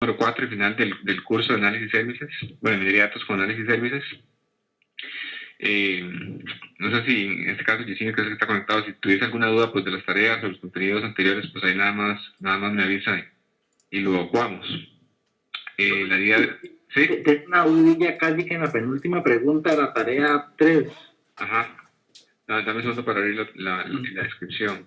número 4 y final del curso de análisis services, bueno, minería de datos con análisis services. No sé si en este caso Yesenia, que es el que está conectado, si tuviese alguna duda pues de las tareas o los contenidos anteriores, pues ahí nada más me avisa y lo evacuamos. La idea de... ¿Sí? Tengo una dudilla casi que en la penúltima pregunta de la tarea 3. Ajá. Dame un segundo para abrir la descripción.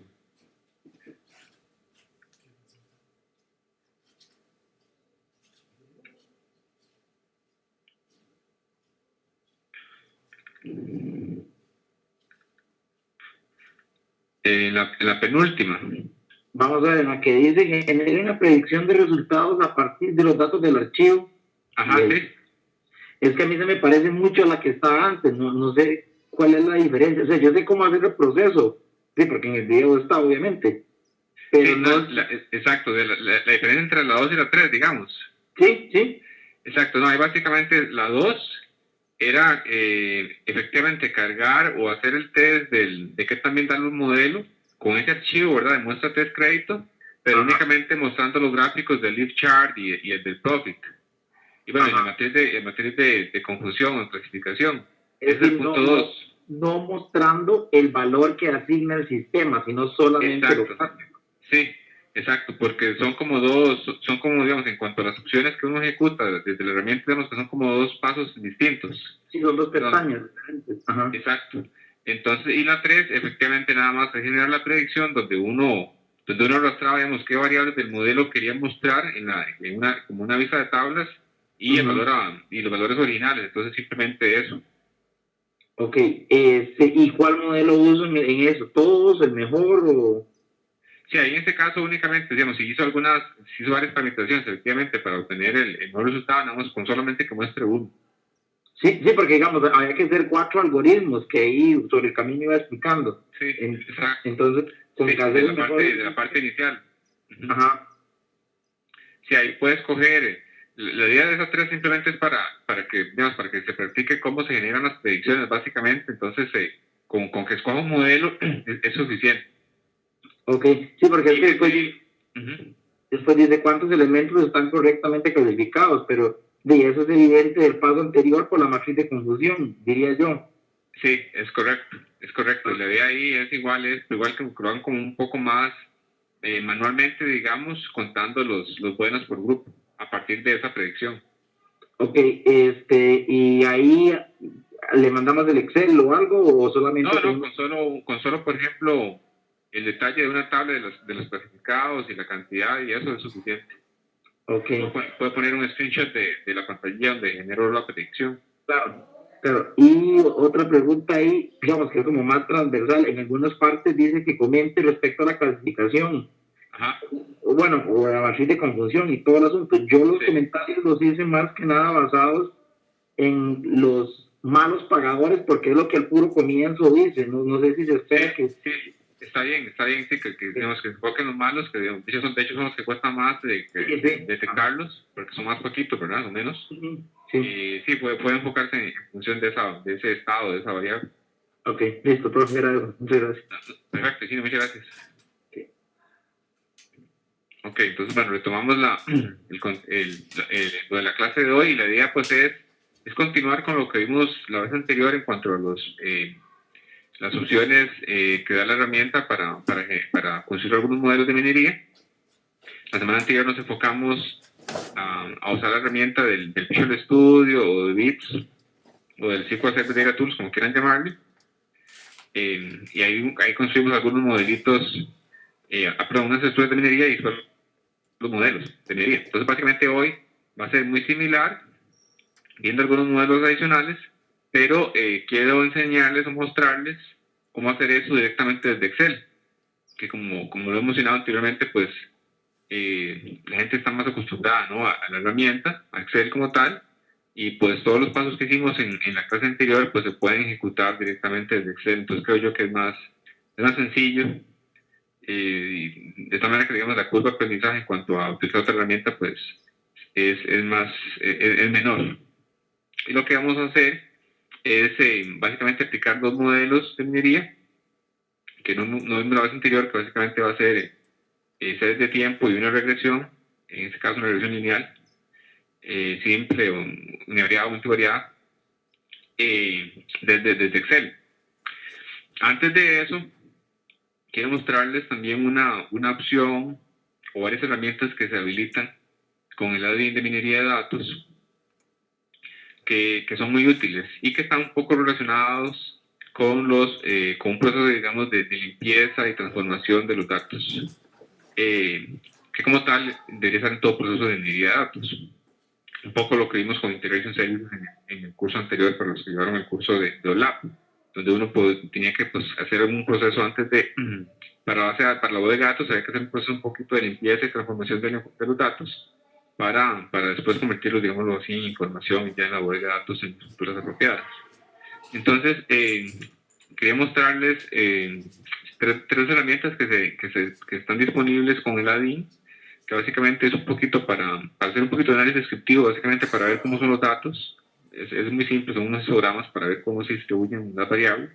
En la penúltima. Vamos a ver, en la que dice que genere una predicción de resultados a partir de los datos del archivo. Ajá, sí. Es que a mí se me parece mucho a la que estaba antes, no sé cuál es la diferencia. O sea, yo sé cómo hacer el proceso, sí, porque en el video está, obviamente. Pero sí, exacto, la diferencia entre la 2 y la 3, digamos. Sí. Exacto, no, ahí básicamente la 2 era efectivamente cargar o hacer el test de qué también darle un modelo con ese archivo, ¿verdad? De muestra test crédito, pero únicamente mostrando los gráficos del lift chart y el del profit. Y bueno, en la materia de confusión o clasificación, es el punto 2. No mostrando el valor que asigna el sistema, sino solamente los gráficos. Sí, exacto, porque son como digamos, en cuanto a las opciones que uno ejecuta desde la herramienta, digamos que son como dos pasos distintos. Sí, son dos pestañas diferentes. Exacto. Entonces, y la 3, efectivamente, nada más es generar la predicción donde uno arrastraba, digamos, qué variables del modelo quería mostrar como una vista de tablas y, y los valores originales. Entonces, simplemente eso. Ok, ¿y cuál modelo uso en eso? ¿Todos, el mejor o...? Sí, ahí en este caso únicamente, digamos, si hizo varias permutaciones, efectivamente, para obtener el mejor resultado, nada más con solamente que muestre uno. Sí, porque digamos, había que hacer 4 algoritmos que ahí sobre el camino iba explicando. Sí, exacto. Entonces, de la parte inicial. Ajá. Sí, ahí puedes coger. La idea de esas 3 simplemente es para que se practique cómo se generan las predicciones, básicamente. Entonces, con que escoja un modelo es suficiente. Ok, sí, porque es que después dice cuántos elementos están correctamente clasificados, pero eso es evidente del paso anterior por la matriz de confusión, diría yo. Sí, es correcto. La idea ahí es igual que lo hagan como un poco más manualmente, digamos, contando los buenos por grupo, a partir de esa predicción. Ok, y ahí le mandamos el Excel o algo, o solamente... No, con solo, por ejemplo, el detalle de una tabla de los clasificados y la cantidad, y eso es suficiente. Ok. Puede poner un screenshot de la pantalla donde generó la predicción. Claro. Y otra pregunta ahí, digamos que es como más transversal, en algunas partes dice que comente respecto a la clasificación. Ajá. O la matriz de confusión y todo el asunto. Yo los comentarios los hice más que nada basados en los malos pagadores, porque es lo que al puro comienzo dice. No sé si se espera que... Sí, está bien, sí, digamos, que se enfoquen los malos, que de hecho son los que cuestan más de detectarlos, porque son más poquitos, ¿verdad? O menos. Sí, puede enfocarse en función de ese estado, de esa variable. Ok, listo, profe, muchas gracias. Perfecto, sí, muchas gracias. Ok, entonces, bueno, retomamos lo de la clase de hoy, y la idea pues es continuar con lo que vimos la vez anterior en cuanto a las opciones que da la herramienta para construir algunos modelos de minería. La semana anterior nos enfocamos a usar la herramienta del Visual Studio o de BITS o del SQL Server Data Tools, como quieran llamarle. Y ahí construimos algunos modelitos, unas estructuras de minería y los modelos de minería. Entonces, básicamente hoy va a ser muy similar, viendo algunos modelos adicionales, pero quiero enseñarles o mostrarles cómo hacer eso directamente desde Excel, que como lo he mencionado anteriormente, pues la gente está más acostumbrada, ¿no?, a la herramienta, a Excel como tal, y pues todos los pasos que hicimos en la clase anterior pues se pueden ejecutar directamente desde Excel. Entonces creo yo que es más sencillo, de esta manera que, digamos, la curva de aprendizaje en cuanto a utilizar otra herramienta pues es menor. Y lo que vamos a hacer es básicamente aplicar 2 modelos de minería, que no vimos la vez anterior, que básicamente va a ser series de tiempo y una regresión, en este caso una regresión lineal. simple o univariada o multivariada desde Excel. Antes de eso, quiero mostrarles también una opción o varias herramientas que se habilitan con el add-in de minería de datos que son muy útiles y que están un poco relacionados con con un proceso, digamos, de limpieza y transformación de los datos, que como tal debería estar en todo proceso de minería de datos. Un poco lo que vimos con Integration Services en el curso anterior para los que llevaron el curso de OLAP, donde uno tenía que hacer un proceso antes para la base de datos, había que hacer un proceso un poquito de limpieza y transformación de los datos para después convertirlos, digámoslo así, en información ya en la base de datos en estructuras apropiadas. Entonces, quería mostrarles tres herramientas que están disponibles con el add-in, que básicamente es un poquito para hacer un poquito de análisis descriptivo, básicamente para ver cómo son los datos. Es muy simple, son unos histogramas para ver cómo se distribuyen las variables.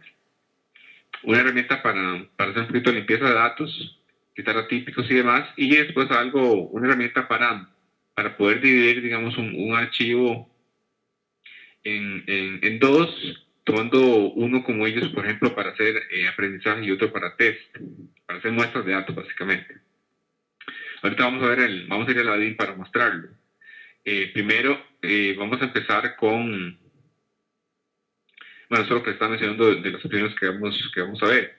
Una herramienta para hacer un poquito de limpieza de datos, quitar atípicos y demás. Y después una herramienta para poder dividir, digamos, un archivo en dos, tomando uno como ellos, por ejemplo, para hacer aprendizaje y otro para test, para hacer muestras de datos, básicamente. Ahorita vamos a ir al add-in para mostrarlo. Primero, vamos a empezar con, bueno, eso es lo que está mencionando de las opciones que vamos a ver.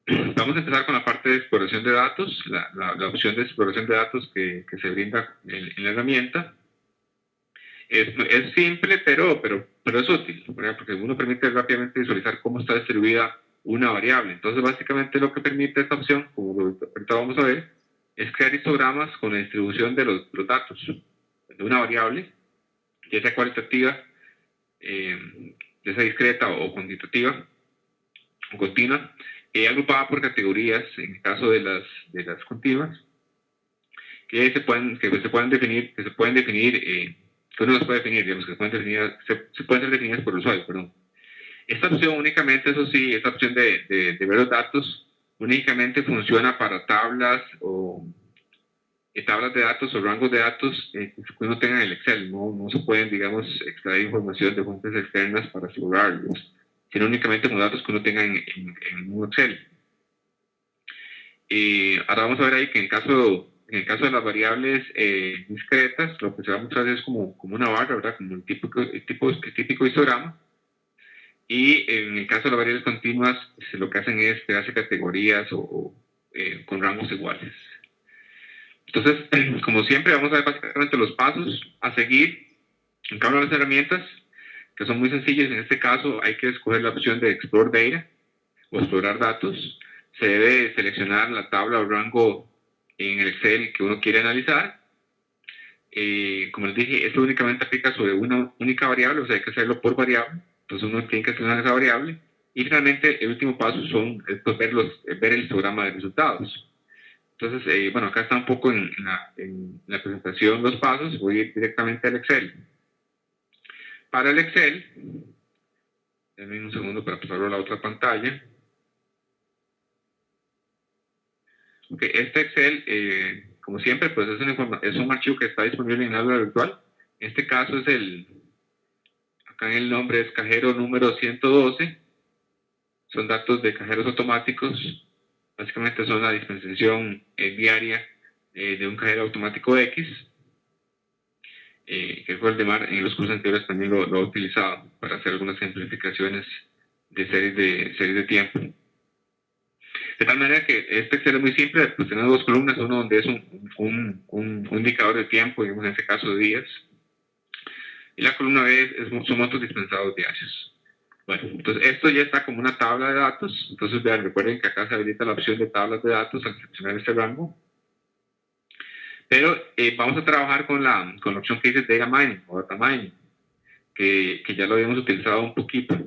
Vamos a empezar con la parte de exploración de datos, la opción de exploración de datos que se brinda en la herramienta. Es simple, pero es útil, porque uno permite rápidamente visualizar cómo está distribuida una variable. Entonces, básicamente lo que permite esta opción, como ahorita vamos a ver, es crear histogramas con la distribución de los datos de una variable, ya sea cualitativa, ya sea discreta o cuantitativa o continua, agrupada por categorías, en el caso de las continuas, que se pueden definir, que uno las puede definir, digamos, que se pueden ser definidas por el usuario, perdón. Esta opción únicamente, eso sí, esta opción de ver los datos, únicamente funciona para tablas o tablas de datos o rangos de datos que uno tenga en el Excel. No se pueden, digamos, extraer información de fuentes externas para explorarlos, sino únicamente con datos que uno tenga en un Excel. Ahora vamos a ver ahí que en el caso de las variables discretas, lo que se va a mostrar es como una barra, ¿verdad? Como el típico histograma. Y en el caso de las variables continuas, lo que hacen es crearse categorías con rangos iguales. Entonces, como siempre, vamos a ver básicamente los pasos a seguir en cada una de las herramientas, que son muy sencillas. En este caso, hay que escoger la opción de Explore Data o explorar datos. Se debe seleccionar la tabla o rango en el Excel que uno quiere analizar. Como les dije, esto únicamente aplica sobre una única variable, o sea, hay que hacerlo por variable. Entonces uno tiene que seleccionar esa variable. Y finalmente, el último paso es pues, ver el histograma de resultados. Entonces, bueno, acá está un poco en la presentación los pasos. Voy a ir directamente al Excel. Para el Excel, denme un segundo para pasarlo a la otra pantalla. Ok, este Excel, como siempre, pues es un archivo que está disponible en el aula virtual. En este caso acá en el nombre es cajero número 112. Son datos de cajeros automáticos. Básicamente son la dispensación diaria de un cajero automático X, que fue el de Mar. En los cursos anteriores también lo he utilizado para hacer algunas simplificaciones de series de tiempo. De tal manera que este Excel es muy simple, pues tenemos dos columnas, uno donde es un indicador de tiempo, digamos en este caso de días, y la columna B son montos dispensados diarios. Bueno, entonces esto ya está como una tabla de datos. Entonces vean, recuerden que acá se habilita la opción de tablas de datos al seleccionar este rango. Pero vamos a trabajar con la opción que dice Data Mining o Data Mining, que ya lo habíamos utilizado un poquito,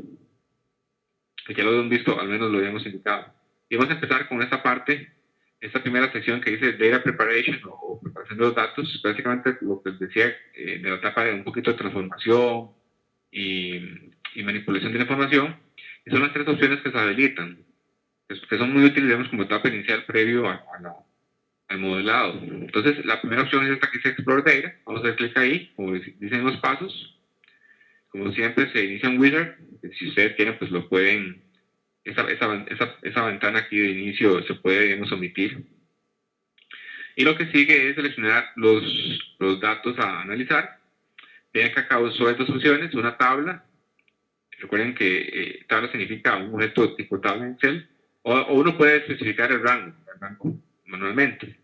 que ya lo habíamos visto, al menos lo habíamos indicado. Y vamos a empezar con esta parte, esta primera sección que dice Data Preparation o preparación de los datos. Básicamente lo que les decía de la etapa de un poquito de transformación y manipulación de la información. Y son las tres opciones que se habilitan, que son muy útiles, digamos, como etapa inicial previo a al modelado. Entonces, la primera opción es esta que dice Explore Data. Vamos a dar clic ahí, como dicen los pasos. Como siempre, se inicia un wizard. Si ustedes quieren, pues lo pueden... Esa ventana aquí de inicio se puede, digamos, omitir. Y lo que sigue es seleccionar los datos a analizar. Vean que acá usó dos opciones, una tabla. Recuerden que tabla significa un objeto tipo tabla en Excel. O uno puede especificar el rango manualmente.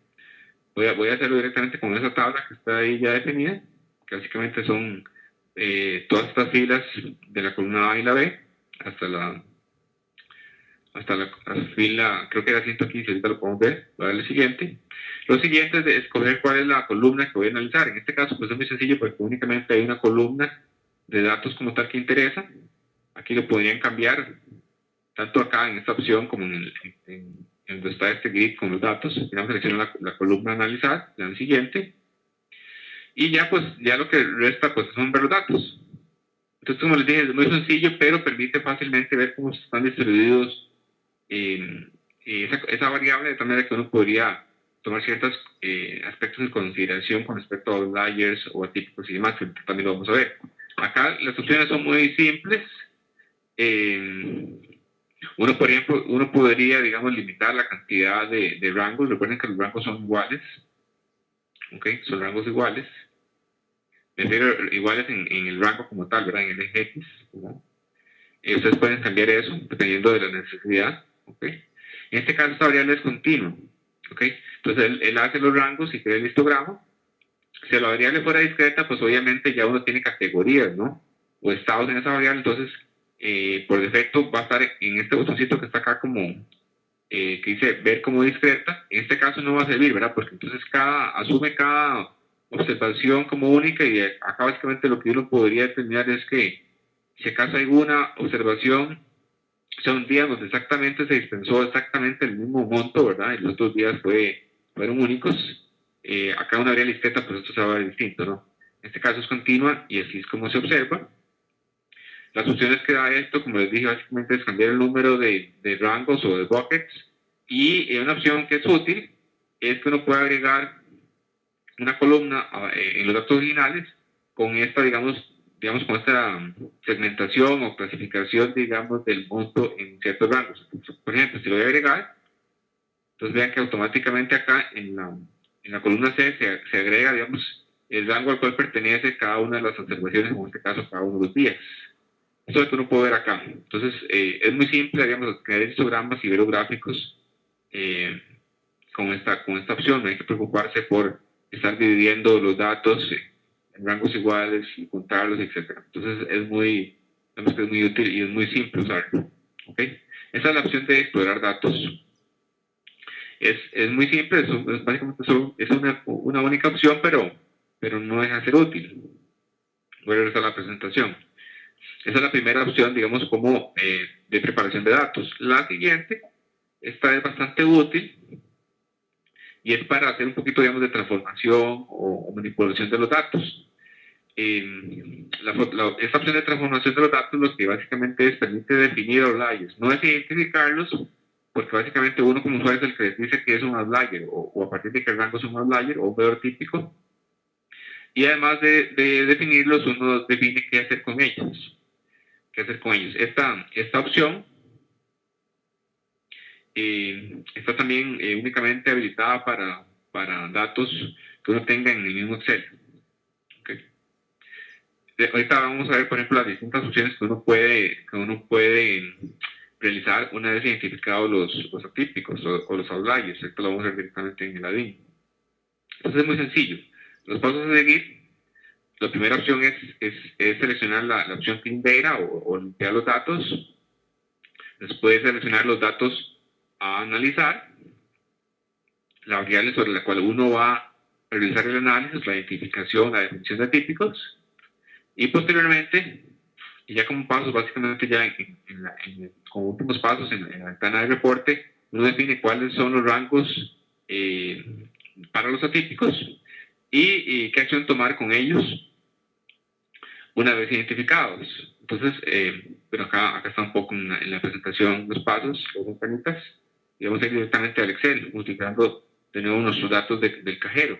Voy a hacerlo directamente con esa tabla que está ahí ya definida, que básicamente son todas estas filas de la columna A y la B hasta la fila, creo que era 115, ahorita lo podemos ver. Voy a darle siguiente. Lo siguiente es de escoger cuál es la columna que voy a analizar. En este caso, pues es muy sencillo porque únicamente hay una columna de datos como tal que interesa. Aquí lo podrían cambiar, tanto acá en esta opción como en donde está este grid con los datos. Selecciono la columna analizar, le dan siguiente. Y ya, pues, ya lo que resta, pues, son ver los datos. Entonces, como les dije, es muy sencillo, pero permite fácilmente ver cómo están distribuidos esa variable, de tal manera que uno podría tomar ciertos aspectos en consideración con respecto a outliers o atípicos y demás, que también lo vamos a ver. Acá las opciones son muy simples. Uno, por ejemplo, uno podría, digamos, limitar la cantidad de rangos. Recuerden que los rangos son iguales. ¿Ok? Son rangos iguales. Me refiero iguales en el rango como tal, ¿verdad? En el eje X. Ustedes pueden cambiar eso dependiendo de la necesidad. ¿Ok? En este caso, esta variable es continua. ¿Ok? Entonces, él hace los rangos y crea el histograma. Si la variable fuera discreta, pues obviamente ya uno tiene categorías, ¿no? O estados en esa variable, entonces por defecto va a estar en este botoncito que está acá como que dice ver como discreta. En este caso no va a servir, ¿verdad? Porque entonces asume cada observación como única y acá básicamente lo que uno podría determinar es que si acaso hay una observación, son días donde exactamente se dispensó exactamente el mismo monto, ¿verdad? Y los otros días fueron únicos. Acá una variable discreta, pues esto se va a ver distinto, ¿no? En este caso es continua y así es como se observa. Las opciones que da esto, como les dije, básicamente es cambiar el número de rangos o de buckets. Y una opción que es útil es que uno puede agregar una columna en los datos originales con esta, digamos, con esta segmentación o clasificación, digamos, del monto en ciertos rangos. Por ejemplo, si lo voy a agregar, entonces vean que automáticamente acá en la columna C se agrega, digamos, el rango al cual pertenece cada una de las observaciones, en este caso cada uno de los días. Eso es lo que uno puede ver acá. Entonces, es muy simple, digamos, crear histogramas y ver los gráficos con esta opción. No hay que preocuparse por estar dividiendo los datos en rangos iguales y contarlos, etc. Entonces, digamos que es muy útil y es muy simple usarlo. ¿Okay? Esa es la opción de explorar datos. Es muy simple, básicamente es una única opción, pero no deja de ser útil. Voy a regresar a la presentación. Esa es la primera opción, digamos, como de preparación de datos. La siguiente, esta es bastante útil y es para hacer un poquito, digamos, de transformación o manipulación de los datos. Esta opción de transformación de los datos lo que básicamente es permite definir outliers, no es identificarlos, porque básicamente uno como usuario es el que dice que es un outlier o a partir de que el rango es un outlier o un valor típico. Y además de definirlos, uno define qué hacer con ellos. Esta opción está también únicamente habilitada para datos que uno tenga en el mismo Excel. Okay. Ahorita vamos a ver, por ejemplo, las distintas opciones que uno puede realizar una vez identificados los atípicos o los outliers. Esto lo vamos a ver directamente en el ADIN. Entonces es muy sencillo. Los pasos a seguir, la primera opción es seleccionar la opción Clean Data o limpiar los datos. Después seleccionar los datos a analizar, la variable sobre la cual uno va a realizar el análisis, la identificación, la definición de típicos, y posteriormente, y ya como pasos, básicamente ya como últimos pasos en la ventana de reporte, uno define cuáles son los rangos para los atípicos y qué acción tomar con ellos una vez identificados. Entonces, pero acá está un poco en la presentación los pasos, las ventanitas, y vamos a ir directamente al Excel, utilizando de nuevo nuestros datos del cajero.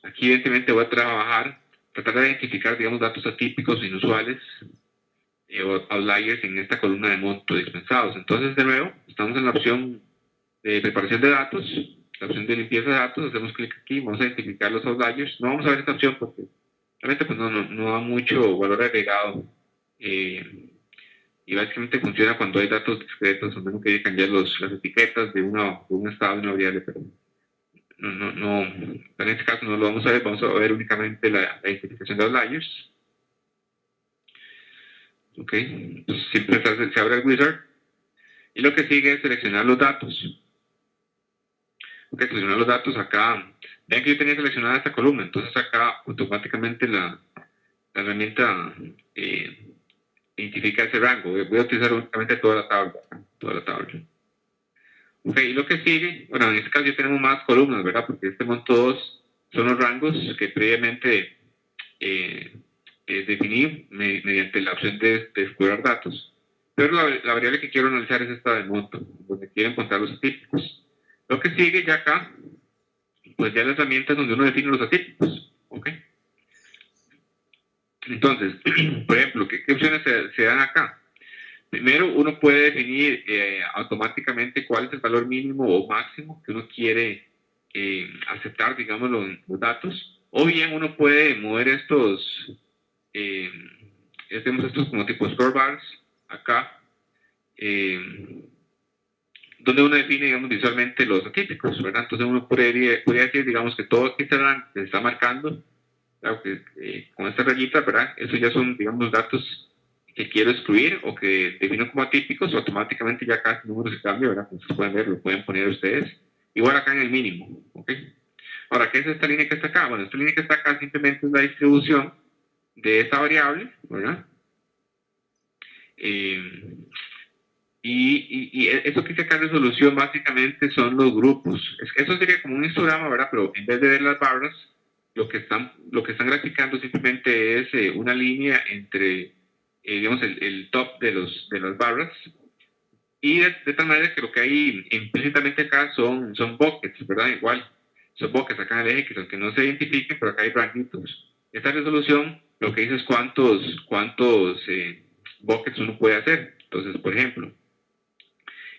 Aquí evidentemente voy a tratar de identificar, digamos, datos atípicos, inusuales, o outliers en esta columna de monto dispensados. Entonces, de nuevo, estamos en la opción de preparación de datos, la opción de limpieza de datos, hacemos clic aquí, vamos a identificar los outliers. No vamos a ver esta opción porque realmente pues, no da mucho valor agregado. Y básicamente funciona cuando hay datos discretos, donde uno quiere cambiar las etiquetas de un estado de una variable, pero en este caso no lo vamos a ver únicamente la identificación de outliers. Ok, entonces siempre se abre el wizard y lo que sigue es seleccionar los datos. Ok, seleccionar los datos acá. Vean que yo tenía seleccionada esta columna, entonces acá automáticamente la herramienta identifica ese rango. Voy a utilizar únicamente toda la tabla. Ok, y lo que sigue, bueno, en este caso ya tenemos más columnas, ¿verdad? Porque este monto 2 son los rangos que previamente definí mediante la opción de explorar datos. Pero la variable que quiero analizar es esta de monto, donde quiero encontrar los atípicos. Lo que sigue ya acá, pues ya las herramientas donde uno define los atípicos. ¿Ok? Entonces, por ejemplo, ¿qué opciones se dan acá? Primero, uno puede definir automáticamente cuál es el valor mínimo o máximo que uno quiere aceptar, digamos, los datos. O bien uno puede mover estos como tipo score bars acá, donde uno define, digamos, visualmente los atípicos, ¿verdad? Entonces uno podría decir, digamos, que todo aquí se está marcando, claro que con esta rayita, ¿verdad? Eso ya son, digamos, datos que quiero excluir o que defino como atípicos, automáticamente ya acá el número se cambia, ¿verdad? Como ustedes pueden ver, lo pueden poner ustedes. Igual acá en el mínimo, ¿ok? Ahora, ¿qué es esta línea que está acá? Bueno, esta línea que está acá simplemente es la distribución de esta variable, ¿verdad? Y eso que saca resolución básicamente son los grupos. Eso sería como un histograma, ¿verdad? Pero en vez de ver las barras, lo que están graficando simplemente es una línea entre, digamos, el top de las barras. Y de tal manera que lo que hay implícitamente acá son buckets, ¿verdad? Igual, son buckets acá en el eje, que aunque no se identifiquen, pero acá hay rangitos. Esta resolución lo que dice es cuántos buckets uno puede hacer. Entonces, por ejemplo,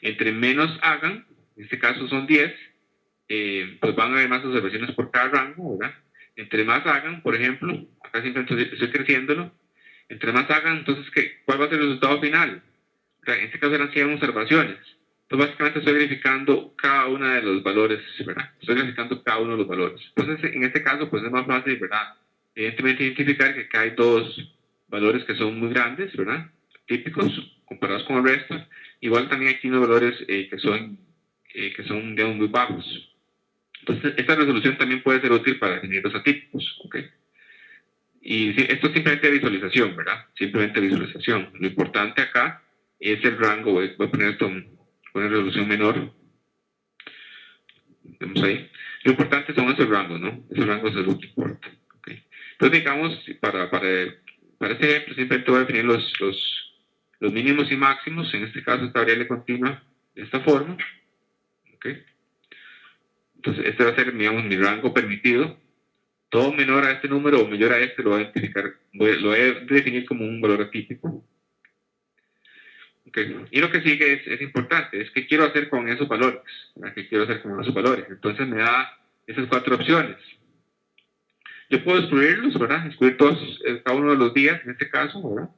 entre menos hagan, en este caso son 10, pues van a haber más observaciones por cada rango, ¿verdad? Entre más hagan, por ejemplo, acá siempre estoy creciéndolo, entre más hagan, entonces, ¿cuál va a ser el resultado final? En este caso eran 100 observaciones. Entonces, básicamente estoy verificando cada uno de los valores, ¿verdad? Estoy verificando cada uno de los valores. Entonces, en este caso, pues es más fácil, ¿verdad? Evidentemente, identificar que acá hay dos valores que son muy grandes, ¿verdad? Típicos, comparados con el resto. Igual también aquí unos valores que son, digamos, muy bajos. Entonces, esta resolución también puede ser útil para definir los atípicos, ¿ok? Y esto es simplemente visualización, ¿verdad? Simplemente visualización. Lo importante acá es el rango. Voy a poner esto con resolución menor. Vemos ahí. Lo importante son esos rangos, ¿no? Esos rangos es lo que importa. ¿Okay? Entonces, digamos, para este ejemplo, simplemente voy a definir los mínimos y máximos. En este caso, esta variable continua de esta forma. ¿Okay? Entonces, este va a ser, digamos, mi rango permitido. Todo menor a este número o mayor a este lo voy a identificar, lo voy a definir como un valor atípico. Okay. Y lo que sigue es importante, es qué quiero hacer con esos valores, ¿verdad? ¿Qué quiero hacer con esos valores? Entonces me da esas 4 opciones. Yo puedo excluirlos, ¿verdad? Excluir todos, cada uno de los días, en este caso, ¿verdad?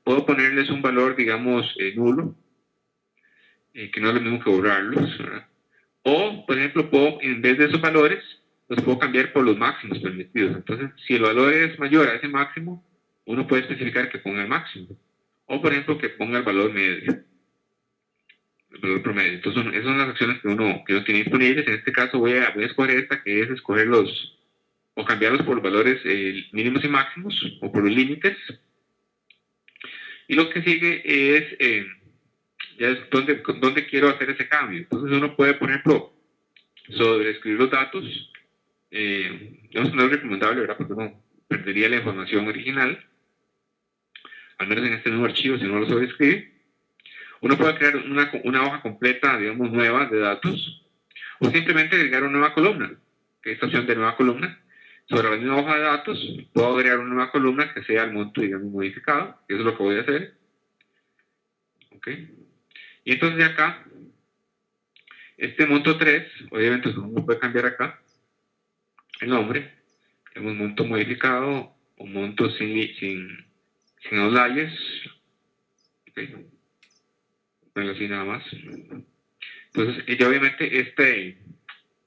Puedo ponerles un valor, digamos, nulo, que no es lo mismo que borrarlos, ¿verdad? O, por ejemplo, en vez de esos valores, los puedo cambiar por los máximos permitidos. Entonces, si el valor es mayor a ese máximo, uno puede especificar que ponga el máximo. O, por ejemplo, que ponga el valor medio. El valor promedio. Entonces, esas son las acciones que uno tiene disponibles. En este caso, voy a escoger esta, que es escogerlos o cambiarlos por valores mínimos y máximos, o por los límites. Y lo que sigue es, ya es dónde quiero hacer ese cambio. Entonces, uno puede, por ejemplo, sobreescribir los datos. Digamos que no es recomendable, ¿verdad? Porque uno perdería la información original, al menos en este nuevo archivo, si no lo sobreescribe. Uno puede crear una hoja completa, digamos, nueva de datos, o simplemente agregar una nueva columna, que es esta opción de nueva columna. Sobre la misma hoja de datos, puedo agregar una nueva columna que sea el monto, digamos, modificado, y eso es lo que voy a hacer. ¿Ok? Y entonces de acá, este monto 3, obviamente uno puede cambiar acá el nombre, tenemos monto modificado o monto sin outliers. ¿Ok? Bueno, así nada más. Entonces, ya obviamente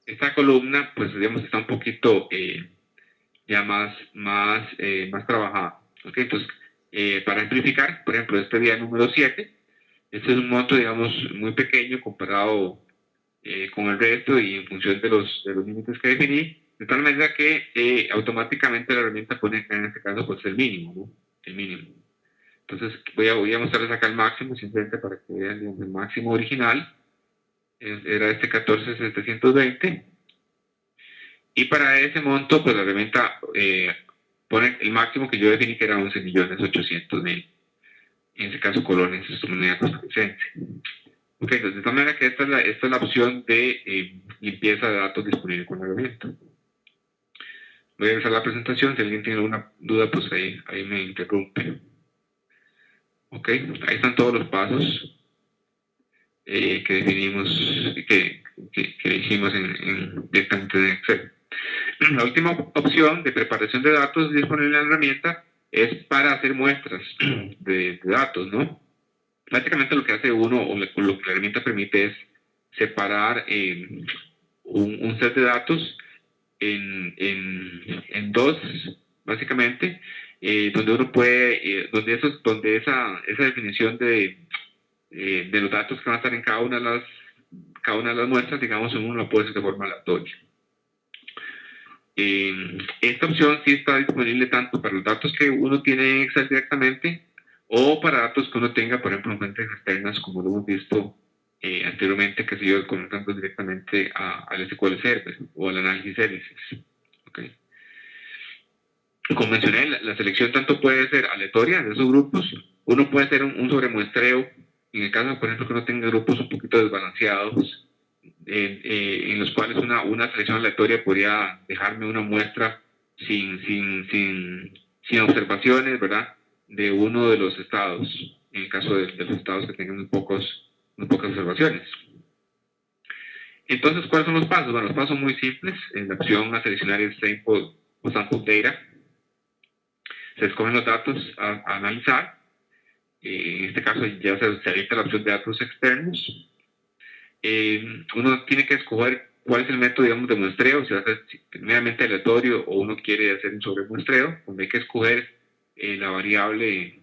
esta columna, pues digamos, está un poquito ya más trabajada. ¿Ok? Entonces, para ejemplificar, por ejemplo, este día número 7, este es un monto, digamos, muy pequeño comparado con el resto y en función de los límites que definí, de tal manera que automáticamente la herramienta pone en este caso pues el mínimo, ¿no? El mínimo. Entonces voy a mostrarles acá el máximo, simplemente para que vean, digamos, el máximo original era este 14,720, y para ese monto pues la herramienta pone el máximo que yo definí, que era 11,800,000, en este caso colones, moneda costarricense. Ok, entonces de tal manera que esta es la opción de limpieza de datos disponible con la herramienta. Voy a regresar a la presentación, si alguien tiene alguna duda, pues ahí me interrumpe. Ok, ahí están todos los pasos que definimos, que hicimos directamente en Excel. La última opción de preparación de datos disponible en la herramienta es para hacer muestras de datos, ¿no? Básicamente lo que hace uno, o lo que la herramienta permite, es separar un set de datos en dos, básicamente, donde uno puede, donde esa definición de los datos que van a estar en cada una de las muestras, digamos, uno la puede hacer de forma aleatoria. Esta opción sí está disponible tanto para los datos que uno tiene en Excel directamente, o para datos que uno tenga, por ejemplo, en fuentes externas, como lo hemos visto anteriormente, que se yo conectando directamente al SQL Server o al análisis services. Okay. Como mencioné, la selección tanto puede ser aleatoria de esos grupos, uno puede hacer un sobremuestreo, en el caso, por ejemplo, que uno tenga grupos un poquito desbalanceados, en los cuales una selección aleatoria podría dejarme una muestra sin observaciones, ¿verdad?, de uno de los estados, en el caso de los estados que tengan muy pocas observaciones. Entonces, ¿cuáles son los pasos? Bueno, los pasos son muy simples. En la opción a seleccionar el sample o sample data, se escogen los datos a analizar. En este caso ya se habilita la opción de datos externos. Uno tiene que escoger cuál es el método, digamos, de muestreo, si va a ser meramente aleatorio o uno quiere hacer un sobremuestreo, donde hay que escoger la variable,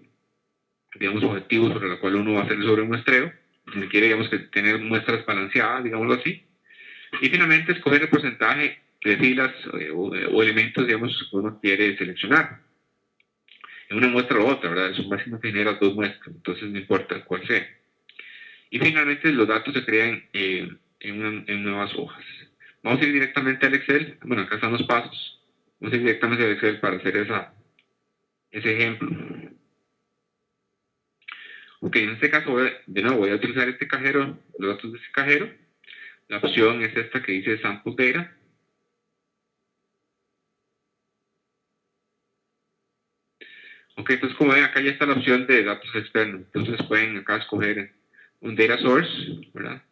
digamos, objetivo sobre la cual uno va a hacer el sobremuestreo, si se quiere, digamos, que tener muestras balanceadas, digámoslo así, y finalmente escoger el porcentaje de filas o elementos, digamos, que uno quiere seleccionar, en una muestra u otra, ¿verdad? Son básicamente genera dos muestras, entonces no importa cuál sea. Y finalmente los datos se crean en nuevas hojas. Vamos a ir directamente al Excel. Bueno, acá están los pasos. Vamos a ir directamente al Excel para hacer ese ejemplo. Ok, en este caso, de nuevo, voy a utilizar este cajero, los datos de ese cajero. La opción es esta que dice Sample Data. Ok, entonces como ven, acá ya está la opción de datos externos. Entonces pueden acá escoger un Data Source, ¿verdad?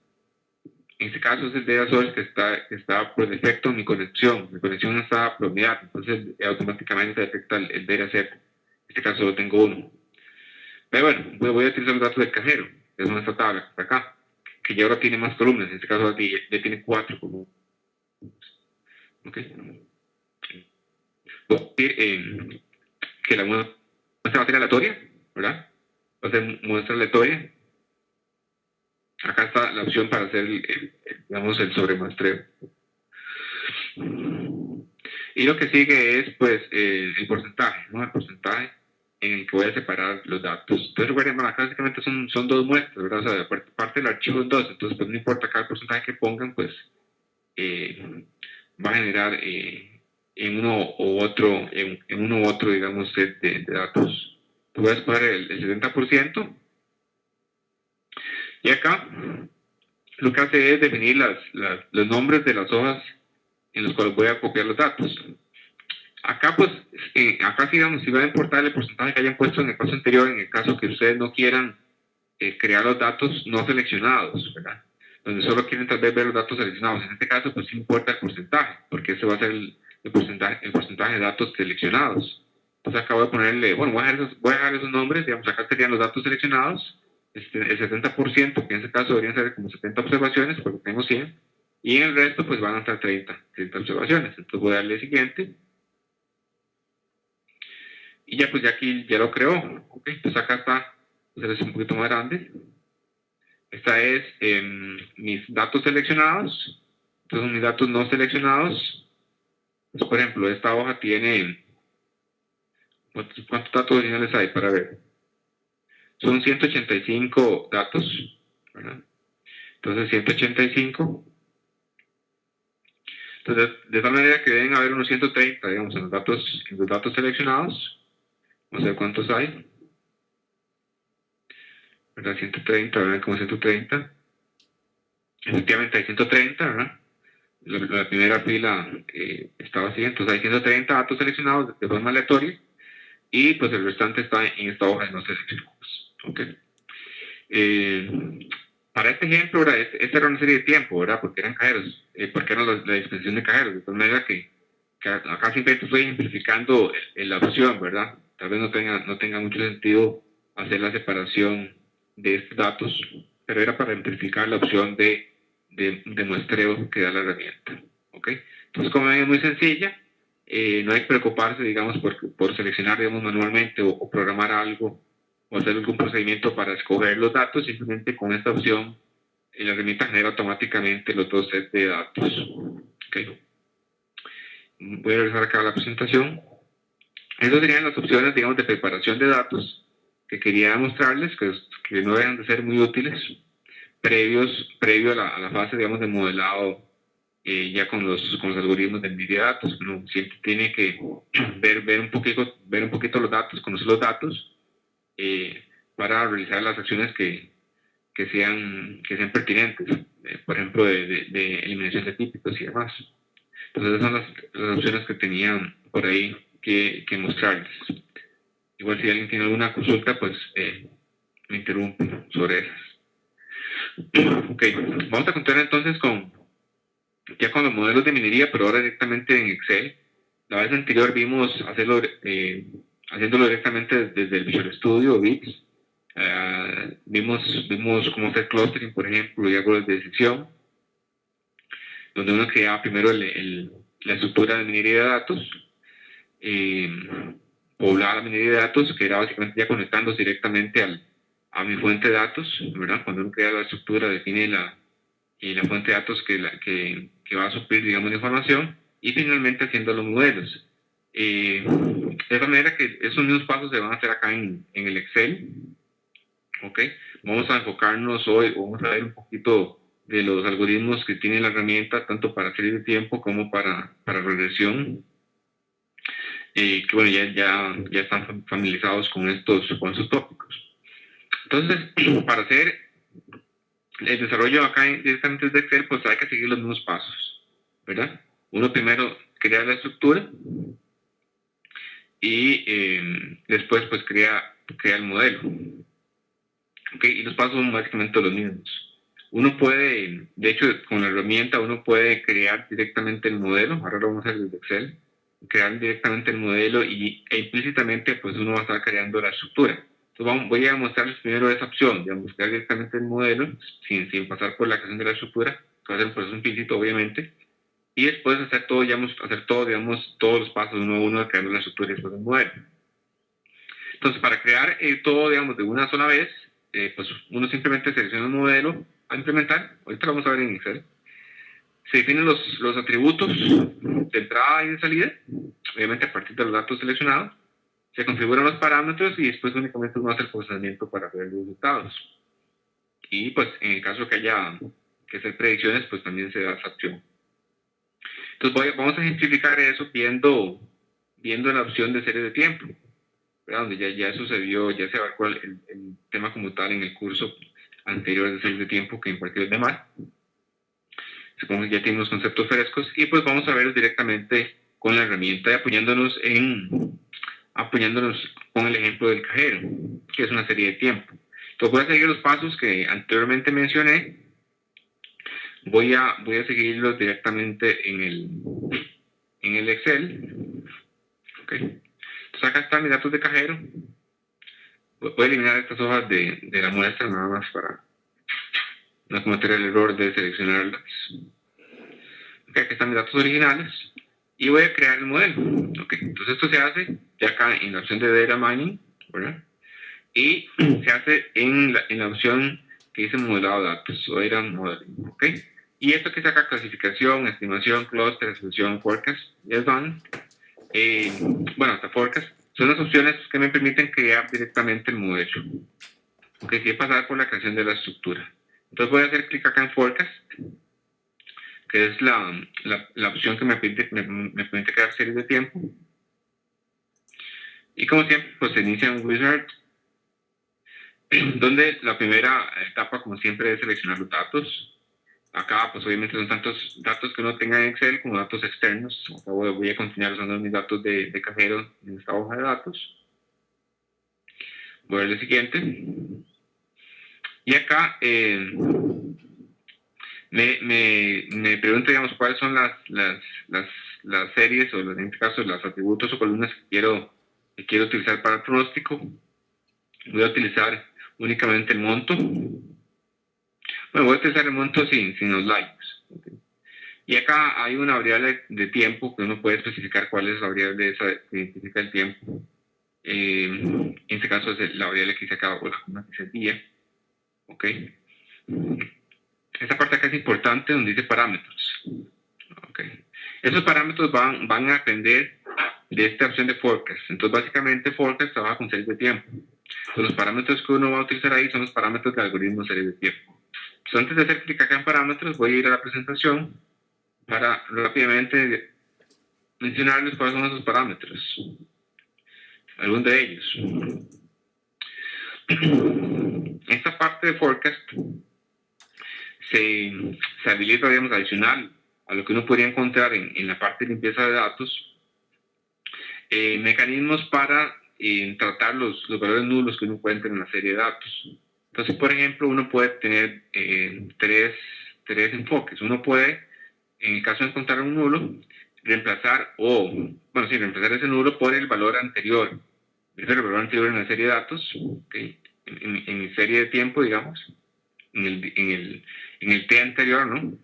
En este caso es el data source que está por defecto en mi conexión. Mi conexión está promediada, entonces automáticamente detecta el dataset. En este caso solo tengo uno. Pero bueno, voy a utilizar los datos del cajero, que es nuestra tabla que está acá, que ya ahora tiene más columnas. En este caso ya tiene 4 columnas. Ok. Voy a decir que la muestra va a ser aleatoria, ¿verdad? Va a ser muestra aleatoria. Acá está la opción para hacer, digamos, el sobremuestreo. Y lo que sigue es, pues, el porcentaje, ¿no? El porcentaje en el que voy a separar los datos. Entonces, recuerden, acá básicamente son dos muestras, ¿verdad? O sea, parte del archivo es dos, entonces, pues, no importa cada porcentaje que pongan, pues, va a generar en uno u otro, digamos, set de datos. Voy a escoger el 70%. Y acá lo que hace es definir los nombres de las hojas en los cuales voy a copiar los datos. Acá, pues, acá digamos, si va a importar el porcentaje que hayan puesto en el paso anterior, en el caso que ustedes no quieran crear los datos no seleccionados, ¿verdad? Donde solo quieren tal vez ver los datos seleccionados. En este caso, pues sí importa el porcentaje, porque ese va a ser el porcentaje de datos seleccionados. Entonces acá voy a ponerle, bueno, voy a dejar esos nombres, digamos, acá serían los datos seleccionados, el 70%, que en este caso deberían ser como 70 observaciones, porque tengo 100, y en el resto, pues van a estar 30 observaciones. Entonces voy a darle siguiente, y ya, pues ya aquí ya lo creó. Ok, entonces acá está, pues es un poquito más grande. Esta es mis datos seleccionados. Entonces, mis datos no seleccionados. Pues, por ejemplo, esta hoja tiene... ¿Cuántos datos originales hay para ver? Son 185 datos, ¿verdad? Entonces, 185. Entonces, de tal manera que deben haber unos 130, digamos, en los datos seleccionados. Vamos a ver cuántos hay. ¿Verdad? 130, ¿verdad? Como 130. Efectivamente hay 130, ¿verdad? La primera fila está vacía, entonces hay 130 datos seleccionados de forma aleatoria y pues el restante está en esta hoja de no seleccionados. ¿Okay? Para este ejemplo, ¿verdad? Esta era una serie de tiempo, ¿verdad? Porque eran cajeros, porque era la dispensación de cajeros, de tal manera que acá simplemente estoy ejemplificando la opción, ¿verdad? Tal vez no tenga mucho sentido hacer la separación de estos datos, pero era para ejemplificar la opción de muestreo que da la herramienta. ¿Ok? Entonces, como ven, es muy sencilla. No hay que preocuparse, digamos, por seleccionar, digamos, manualmente o programar algo o hacer algún procedimiento para escoger los datos. Simplemente con esta opción, la herramienta genera automáticamente los dos sets de datos. ¿Ok? Voy a regresar acá a la presentación. Esas serían las opciones, digamos, de preparación de datos que quería mostrarles, que no dejan de ser muy útiles, previo a la fase, digamos, de modelado ya con los algoritmos de NVIDIA datos. Uno siempre tiene que ver un poquito los datos, conocer los datos, para realizar las acciones que sean pertinentes, por ejemplo, de eliminación de típicos y demás. Entonces, esas son las opciones que tenían por ahí que mostrarles. Igual si alguien tiene alguna consulta, pues me interrumpe sobre esas. Ok, vamos a continuar entonces ya con los modelos de minería, pero ahora directamente en Excel. La vez anterior vimos haciéndolo directamente desde el Visual Studio, VIX. Vimos cómo hacer clustering, por ejemplo, y árboles de decisión, donde uno creaba primero la estructura de minería de datos, poblaba la minería de datos, que era básicamente ya conectándose directamente a mi fuente de datos, ¿verdad? Cuando uno crea la estructura, define la fuente de datos que va a suplir, digamos, la información, y finalmente haciendo los modelos. De la manera que esos mismos pasos se van a hacer acá en el Excel. ¿Ok? Vamos a enfocarnos hoy, vamos a ver un poquito de los algoritmos que tiene la herramienta, tanto para serie de tiempo como para regresión. Que bueno, ya están familiarizados con estos tópicos. Entonces, para hacer el desarrollo acá directamente desde Excel, pues hay que seguir los mismos pasos, ¿verdad? Uno primero crea la estructura y después pues crea el modelo. Okay, y los pasos son básicamente los mismos. Uno puede, de hecho, con la herramienta uno puede crear directamente el modelo. Ahora lo vamos a hacer desde Excel. Crear directamente el modelo e implícitamente pues uno va a estar creando la estructura. Entonces voy a mostrarles primero esa opción, digamos, crear directamente el modelo sin pasar por la creación de la estructura, que va a ser un proceso implícito obviamente, y después hacer todo, digamos, todos los pasos uno a uno, creando la estructura y después el modelo. Entonces, para crear todo, digamos, de una sola vez, pues uno simplemente selecciona un modelo a implementar. Ahorita lo vamos a ver en Excel. Se definen los atributos de entrada y de salida, obviamente a partir de los datos seleccionados. Se configuran los parámetros y después únicamente uno hace el procesamiento para ver los resultados. Y pues en el caso que haya que hacer predicciones, pues también se da esa opción. Entonces vamos a ejemplificar eso viendo la opción de serie de tiempo, ¿verdad? Donde ya sucedió, ya se evacuó el tema como tal en el curso anterior de series de tiempo que impartió el DEMAR. Supongo que ya tienen los conceptos frescos y pues vamos a verlos directamente con la herramienta y apoyándonos con el ejemplo del cajero, que es una serie de tiempo. Entonces voy a seguir los pasos que anteriormente mencioné. Voy a seguirlos directamente en el Excel. Okay. Entonces acá están mis datos de cajero. Voy a eliminar estas hojas de la muestra nada más para no cometer el error de seleccionarlas. Okay, aquí están mis datos originales y voy a crear el modelo. Okay. Entonces esto se hace ya acá en la opción de Data Mining, ¿verdad? Y se hace en la opción que dice modelado de datos o Data Modeling. Okay. Y esto que saca clasificación, estimación, cluster, resolución, forecast, ya van. Hasta forecast, son las opciones que me permiten crear directamente el modelo. Okay, sin pasar por la creación de la estructura. Entonces voy a hacer clic acá en forecast, que es la opción que me permite crear series de tiempo. Y como siempre, pues se inicia un wizard, donde la primera etapa, como siempre, es seleccionar los datos. Acá, pues obviamente son tantos datos que uno tenga en Excel como datos externos. Acá voy a continuar usando mis datos de cajero en esta hoja de datos. Voy a ver el siguiente. Y acá me pregunto, digamos, cuáles son las series o en este caso los atributos o columnas que quiero utilizar para el pronóstico. Voy a utilizar únicamente el monto. Bueno, voy a utilizar el monto sin los likes. Okay. Y acá hay una variable de tiempo que uno puede especificar cuál es la variable esa que identifica el tiempo. En este caso es la variable que dice acá, o la columna que dice día. Ok. Esta parte acá es importante donde dice parámetros. Ok. Esos parámetros van a depender de esta opción de forecast. Entonces, básicamente, forecast trabaja con series de tiempo. Entonces, los parámetros que uno va a utilizar ahí son los parámetros del algoritmo de series de tiempo. Entonces, antes de hacer clic acá en parámetros, voy a ir a la presentación para rápidamente mencionarles cuáles son esos parámetros. Algunos de ellos. Esta parte de forecast se habilita, digamos, adicional a lo que uno podría encontrar en la parte de limpieza de datos, mecanismos para tratar los valores nulos que uno encuentra en la serie de datos. Entonces, por ejemplo, uno puede tener tres enfoques. Uno puede, en el caso de encontrar un nulo, reemplazar ese nulo por el valor anterior. El valor anterior en la serie de datos, ¿okay? en mi serie de tiempo, digamos, en el T anterior, ¿no?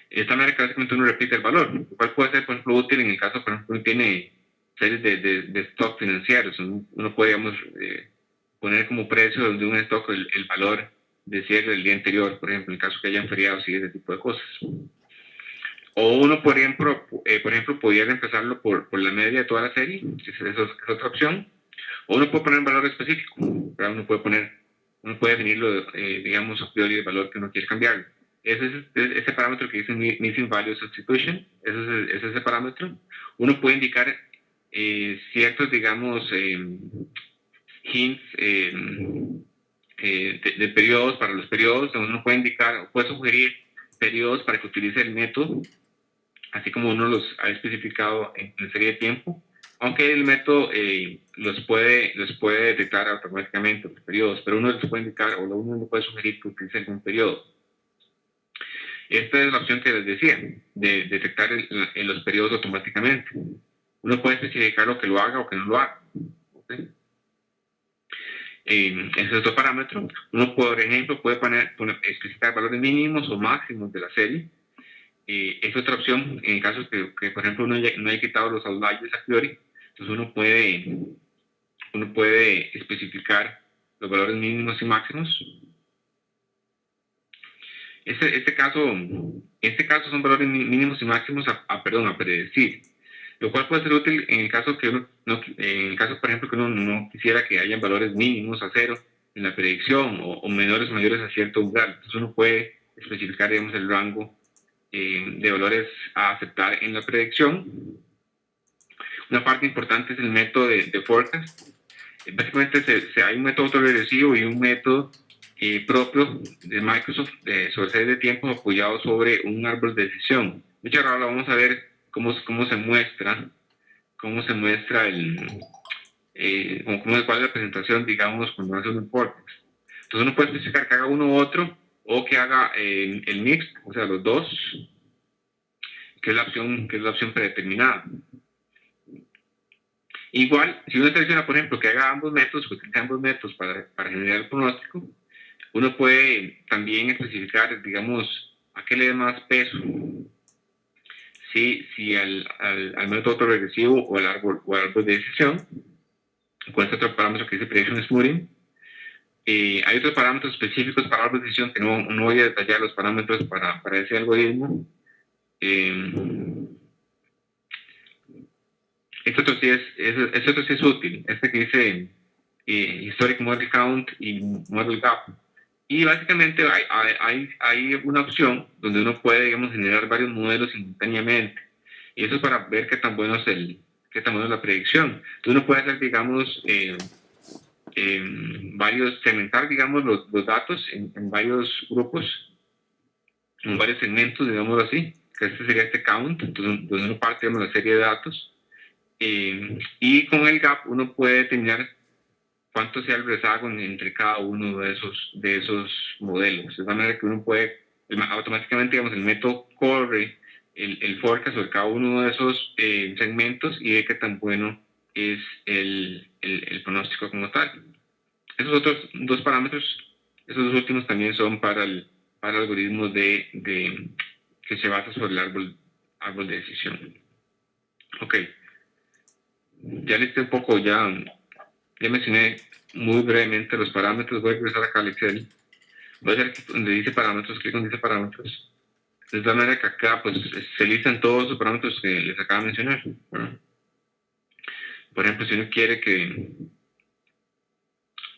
De esta manera que básicamente uno repite el valor, lo cual puede ser, por ejemplo, útil en el caso, por ejemplo, uno tiene series de stock financieros. Uno puede, digamos, poner como precio de un stock el valor de cierre del día anterior, por ejemplo, en el caso que hayan feriados y ese tipo de cosas. O uno, por ejemplo, podría reemplazarlo por la media de toda la serie, eso es otra opción. O uno puede poner un valor específico, ¿verdad? Uno puede definirlo, digamos, a priori el valor que uno quiere cambiar. Ese parámetro que dice Missing Value Substitution, es ese parámetro. Uno puede indicar ciertos, digamos, hints de periodos para los periodos. Uno puede indicar o puede sugerir periodos para que utilice el método, así como uno los ha especificado en serie de tiempo, aunque el método los puede detectar automáticamente los periodos, pero uno les puede indicar o uno le puede sugerir que utilice algún periodo. Esta es la opción que les decía, de detectar los periodos automáticamente. Uno puede especificar lo que lo haga o que no lo haga. ¿Okay? Ese es otro parámetro. Uno, por ejemplo, puede especificar valores mínimos o máximos de la serie. Es otra opción en casos que por ejemplo, no haya quitado los outliers a priori. Entonces uno puede especificar los valores mínimos y máximos. Este caso son valores mínimos y máximos a predecir, lo cual puede ser útil en el caso por ejemplo, que uno no quisiera que hayan valores mínimos a cero en la predicción o menores o mayores a cierto umbral. Entonces uno puede especificar, digamos, el rango de valores a aceptar en la predicción. Una parte importante es el método de forecast. Básicamente hay un método autoregresivo y un método propio de Microsoft sobre series de tiempo apoyado sobre un árbol de decisión. De hecho, ahora vamos a ver cómo se muestra cuál es la presentación, digamos, cuando hace un vortex. Entonces uno puede especificar que haga uno u otro o que haga el mix, o sea, los dos, que es la opción predeterminada. Igual, si uno selecciona, por ejemplo, que haga ambos métodos, que utilice ambos métodos para generar el pronóstico, uno puede también especificar, digamos, a qué le dé más peso, si al método autoregresivo o al árbol de decisión, con este otro parámetro que dice prediction smoothing. Hay otros parámetros específicos para árbol de decisión que no voy a detallar los parámetros para ese algoritmo. Este otro sí es útil, este que dice Historic Model Count y Model Gap. Y básicamente hay una opción donde uno puede, digamos, generar varios modelos simultáneamente. Y eso es para ver qué tan bueno es la predicción. Entonces uno puede hacer, digamos, segmentar, digamos, los datos en varios grupos, en varios segmentos, digamos así, que este sería este count, entonces donde uno parte, digamos, la serie de datos. Y con el gap uno puede determinar cuánto sea el rezago entre cada uno de esos modelos. De manera que uno puede, automáticamente, digamos, el método corre el forecast sobre cada uno de esos segmentos y ve qué tan bueno es el pronóstico como tal. Esos otros dos parámetros, esos dos últimos también son para algoritmos que se basa sobre el árbol de decisión. Ok. Ya listé un poco, ya mencioné muy brevemente los parámetros. Voy a regresar acá al Excel. Voy a hacer aquí donde dice parámetros, clic donde dice parámetros. De tal manera que acá pues se listan todos los parámetros que les acabo de mencionar, ¿verdad? Por ejemplo, si uno quiere que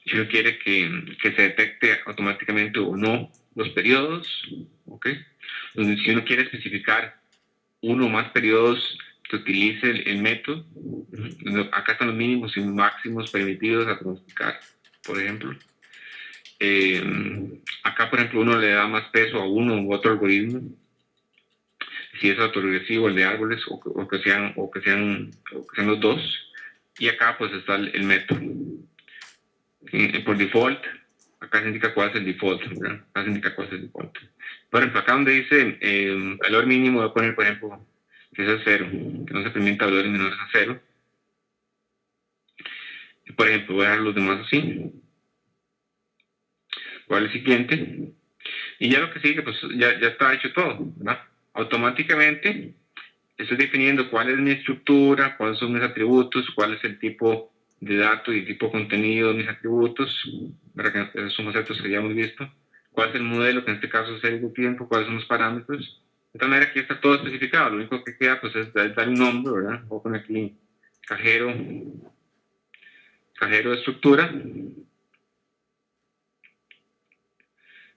se detecte automáticamente o no los periodos, ¿ok? Entonces, si uno quiere especificar uno o más periodos que utilice el método, acá están los mínimos y máximos permitidos a pronosticar, por ejemplo. Acá, por ejemplo, uno le da más peso a uno u otro algoritmo, si es autoregresivo, el de árboles, o que sean los dos. Y acá pues está el método. Por default, acá se indica cuál es el default, ¿verdad? Acá se indica cuál es el default. Por ejemplo, acá donde dice valor mínimo, voy a poner, por ejemplo, que es 0, que no se permita valores menores a 0. Y, por ejemplo, voy a dejar los demás así. ¿Cuál es el siguiente? Y ya lo que sigue, pues ya está hecho todo, ¿verdad? Automáticamente estoy definiendo cuál es mi estructura, cuáles son mis atributos, cuál es el tipo de datos y el tipo de contenido de mis atributos, para que esos son conceptos que ya hemos visto. Cuál es el modelo, que en este caso es serie de tiempo, cuáles son los parámetros. De tal manera que ya está todo especificado. Lo único que queda pues es dar un nombre, ¿verdad? Voy a poner aquí cajero de estructura.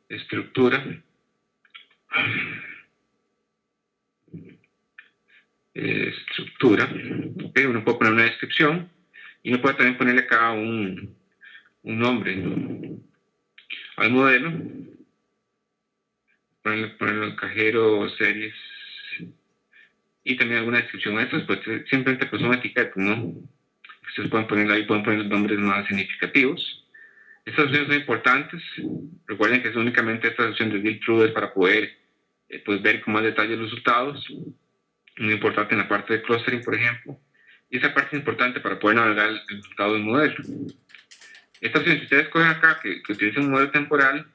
Estructura. Okay, uno puede poner una descripción y uno puede también ponerle acá un nombre al modelo, ponerle el cajero, series y también alguna descripción a esto. Pues simplemente pues una etiqueta, ¿no? Ustedes pueden poner los nombres más significativos. Estas opciones son importantes. Recuerden que es únicamente esta opción de drill through es para poder pues ver con más detalle los resultados. Muy importante en la parte de clustering, por ejemplo. Y esa parte es importante para poder navegar el resultado del modelo. Esta opción, si ustedes cogen acá que utilicen un modelo temporal,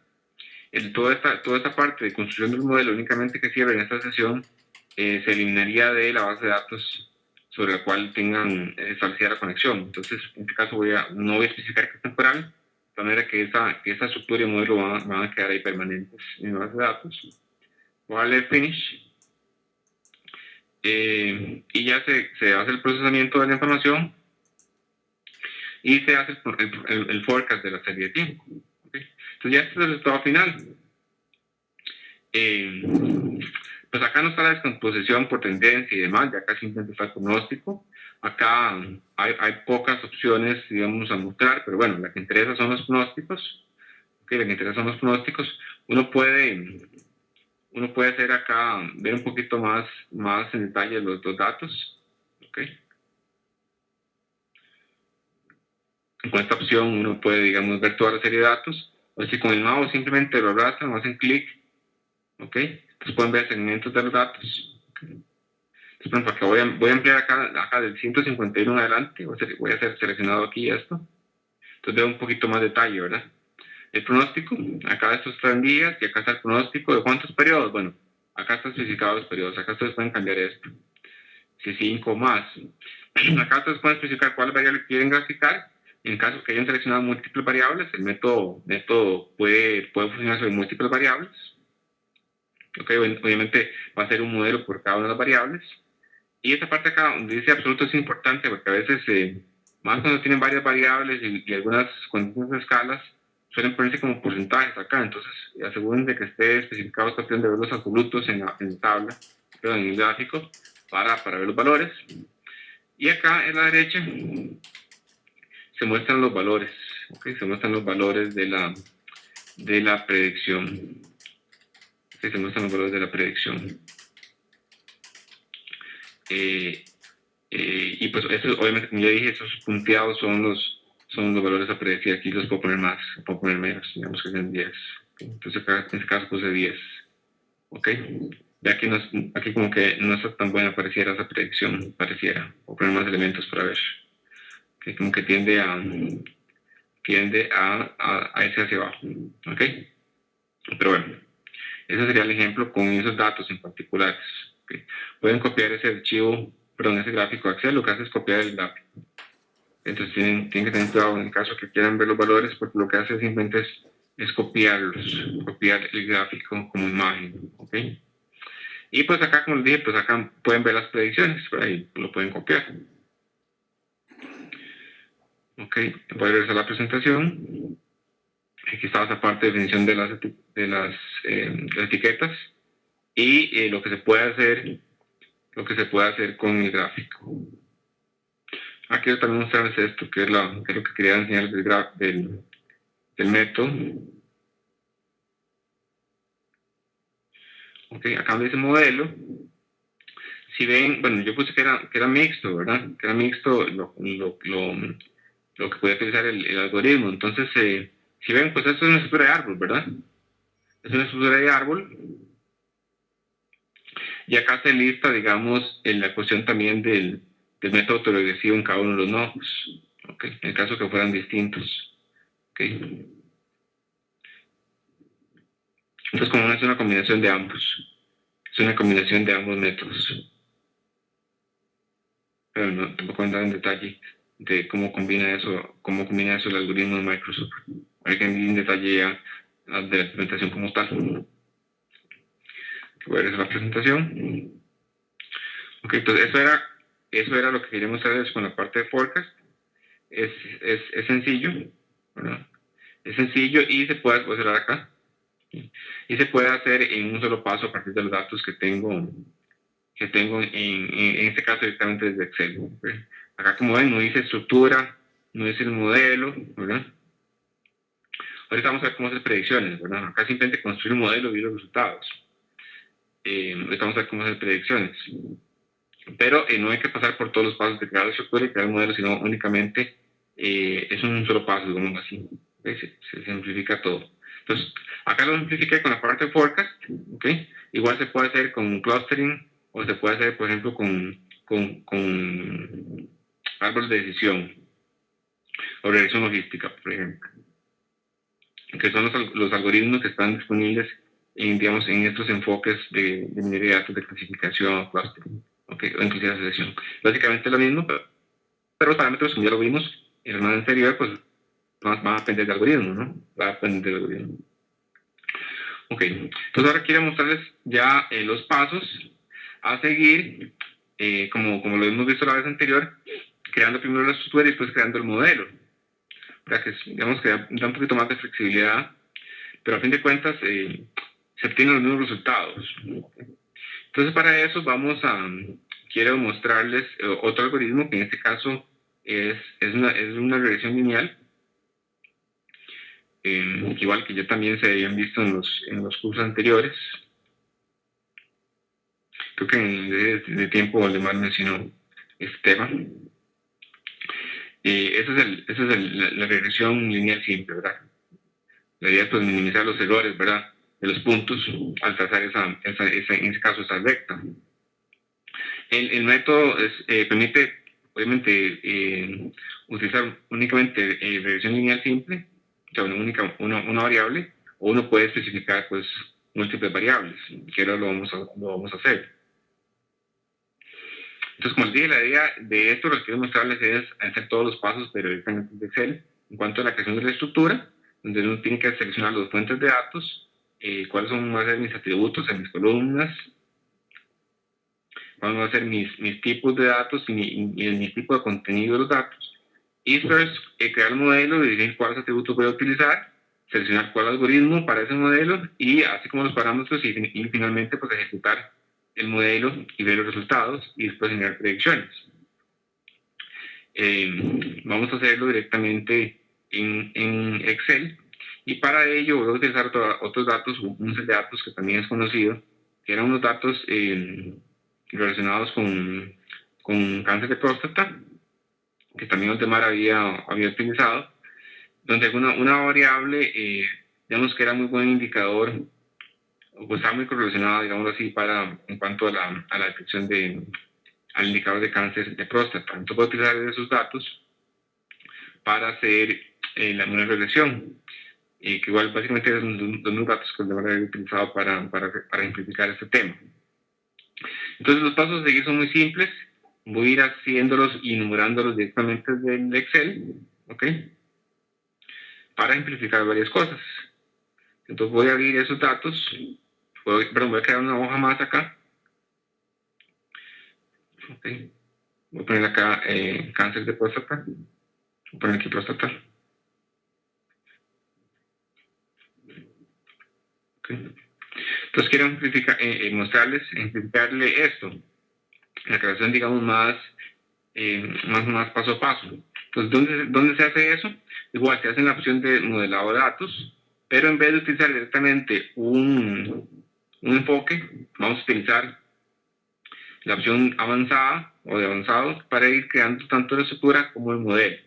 toda esta parte de construcción del modelo únicamente que sirve en esta sesión se eliminaría de la base de datos sobre la cual tengan establecida la conexión. Entonces, en este caso no voy a especificar que es temporal, de manera que esa estructura y modelo van a quedar ahí permanentes en la base de datos. Voy a darle Finish. Y ya se hace el procesamiento de la información y se hace el forecast de la serie de tiempo. ¿Okay? Entonces ya este es el resultado final. Pues acá no está la descomposición por tendencia y demás, ya acá simplemente está el pronóstico. Acá hay pocas opciones, digamos, a mostrar, pero bueno, la que interesa son los pronósticos. que le interesan los pronósticos, uno puede hacer acá, ver un poquito más en detalle los datos. ¿Okay? Con esta opción uno puede, digamos, ver toda la serie de datos, o si con el mouse simplemente lo arrastran o hacen clic, ¿ok? Entonces pueden ver segmentos de los datos. ¿Okay? Entonces, por ejemplo, acá voy a ampliar acá del 151 en adelante, voy a hacer seleccionado aquí esto, entonces veo un poquito más detalle, ¿verdad? El pronóstico, acá estos están días y acá está el pronóstico de cuántos periodos. Bueno, acá están especificados los periodos, acá ustedes pueden cambiar esto, si 5 más. Acá ustedes pueden especificar cuál variable quieren graficar. En caso que hayan seleccionado múltiples variables, el método puede funcionar sobre múltiples variables. Okay, obviamente va a ser un modelo por cada una de las variables. Y esta parte acá donde dice absoluto es importante porque a veces, más cuando tienen varias variables y algunas cuantitas escalas, suelen ponerse como porcentajes acá. Entonces, asegúrense que esté especificado esta opción de ver los absolutos en la tabla, pero en el gráfico, para ver los valores. Y acá en la derecha se muestran los valores, ¿okay? Se muestran los valores de la predicción. ¿Okay? Se muestran los valores de la predicción. Y pues eso, obviamente, como ya dije, esos punteados son los valores a predecir. Aquí los puedo poner más, puedo poner menos, digamos que sean 10. Entonces acá, en este caso puse 10. ¿Ok? Y aquí como que no está tan buena, pareciera esa predicción, pareciera. O poner más elementos para ver. Que como que tiende a irse hacia abajo. ¿Ok? Pero bueno, ese sería el ejemplo con esos datos en particulares. ¿Okay? Pueden copiar ese archivo, ese gráfico a Excel, lo que hace es copiar el gráfico. Entonces tienen que tener cuidado en el caso que quieran ver los valores, porque lo que hace simplemente es copiar el gráfico como imagen. ¿Ok? Y pues acá, como les dije, pues acá pueden ver las predicciones, por ahí lo pueden copiar. Ok, voy a regresar a la presentación. Aquí está esa parte de definición de las etiquetas y lo que se puede hacer con el gráfico. Aquí quiero también mostrarles esto, que es lo que quería enseñarles del método. Ok, acá donde dice modelo, si ven, bueno, yo puse que era mixto, ¿verdad? Que era mixto lo que puede utilizar el algoritmo. Entonces, si ven, pues esto es una estructura de árbol, ¿verdad? Es una estructura de árbol. Y acá se lista, digamos, en la cuestión también del método autoregresivo en cada uno de los nodos. ¿Okay? En el caso que fueran distintos. ¿Okay? Entonces, como es una combinación de ambos. Es una combinación de ambos métodos. Pero no, tampoco entrar en detalle de cómo combina eso el algoritmo de Microsoft. Hay que ir en detalle ya de la implementación como tal. Voy a ver la presentación. Ok, entonces eso era lo que quería mostrarles con la parte de forecast. Es sencillo, ¿verdad? Es sencillo y se puede hacer acá. Y se puede hacer en un solo paso a partir de los datos que tengo en este caso directamente desde Excel. ¿Okay? Acá como ven no dice estructura, no dice el modelo, ¿verdad? Ahorita vamos a ver cómo hacer predicciones, ¿verdad? Acá simplemente construir un modelo y los resultados. Ahorita vamos a ver cómo hacer predicciones. Pero no hay que pasar por todos los pasos de crear la estructura y crear el modelo, sino únicamente es un solo paso, digamos así. Se simplifica todo. Entonces, acá lo simplifiqué con la parte de forecast, ¿ok? Igual se puede hacer con clustering o se puede hacer, por ejemplo, con árboles de decisión o regresión logística, por ejemplo, que son los algoritmos que están disponibles digamos, en estos enfoques de minería de datos de clasificación, clustering, ¿okay? O inclusive asociación. Básicamente es lo mismo, pero los parámetros, como ya lo vimos en la semana anterior, pues van a depender del algoritmo, ¿no? Va a depender del algoritmo. Ok, entonces ahora quiero mostrarles ya los pasos a seguir, como lo hemos visto la vez anterior, creando primero la estructura y después creando el modelo, para que, digamos, que da un poquito más de flexibilidad, pero a fin de cuentas se obtienen los mismos resultados. Entonces para eso quiero mostrarles otro algoritmo que en este caso es una regresión lineal. igual que ya también se habían visto en los cursos anteriores. Creo que de tiempo Valdemar mencionó este tema. Esa es la regresión lineal simple, ¿verdad? La idea es pues minimizar los errores, ¿verdad? De los puntos al trazar en ese caso esa recta. El método permite, obviamente, utilizar únicamente regresión lineal simple, o sea, una variable, o uno puede especificar pues múltiples variables, que ahora lo vamos a hacer. Entonces, como les dije, la idea de esto, lo que quiero mostrarles es hacer todos los pasos periódicamente de Excel en cuanto a la creación de la estructura, donde uno tiene que seleccionar las fuentes de datos, cuáles van a ser mis atributos en mis columnas, cuáles van a ser mis tipos de datos y mi tipo de contenido de los datos. Y después crear el modelo y decir cuáles atributos voy a utilizar, seleccionar cuál algoritmo para ese modelo y así como los parámetros y finalmente pues ejecutar el modelo y ver los resultados y después generar predicciones. Vamos a hacerlo directamente en Excel y para ello voy a utilizar otros datos, un set de datos que también es conocido, que eran unos datos relacionados con cáncer de próstata, que también Valdemar había utilizado, donde una variable, digamos que era muy buen indicador, o está muy correlacionada, digamos así, en cuanto a la detección al indicador de cáncer de próstata. Entonces voy a utilizar esos datos para hacer una regresión, que igual básicamente son dos datos que Valdemar había utilizado para simplificar este tema. Entonces los pasos a seguir son muy simples. Voy a ir haciéndolos y numerándolos directamente del Excel, ¿ok? Para simplificar varias cosas. Entonces voy a abrir esos datos, voy a crear una hoja más acá. Okay. Voy a poner acá cáncer de próstata. Voy a poner aquí próstata. Okay. Entonces quiero mostrarles, simplificarle esto. La creación, digamos, más paso a paso. Entonces, ¿dónde se hace eso? Igual se hace en la opción de modelado de datos, pero en vez de utilizar directamente un enfoque, vamos a utilizar la opción avanzada o de avanzado para ir creando tanto la estructura como el modelo.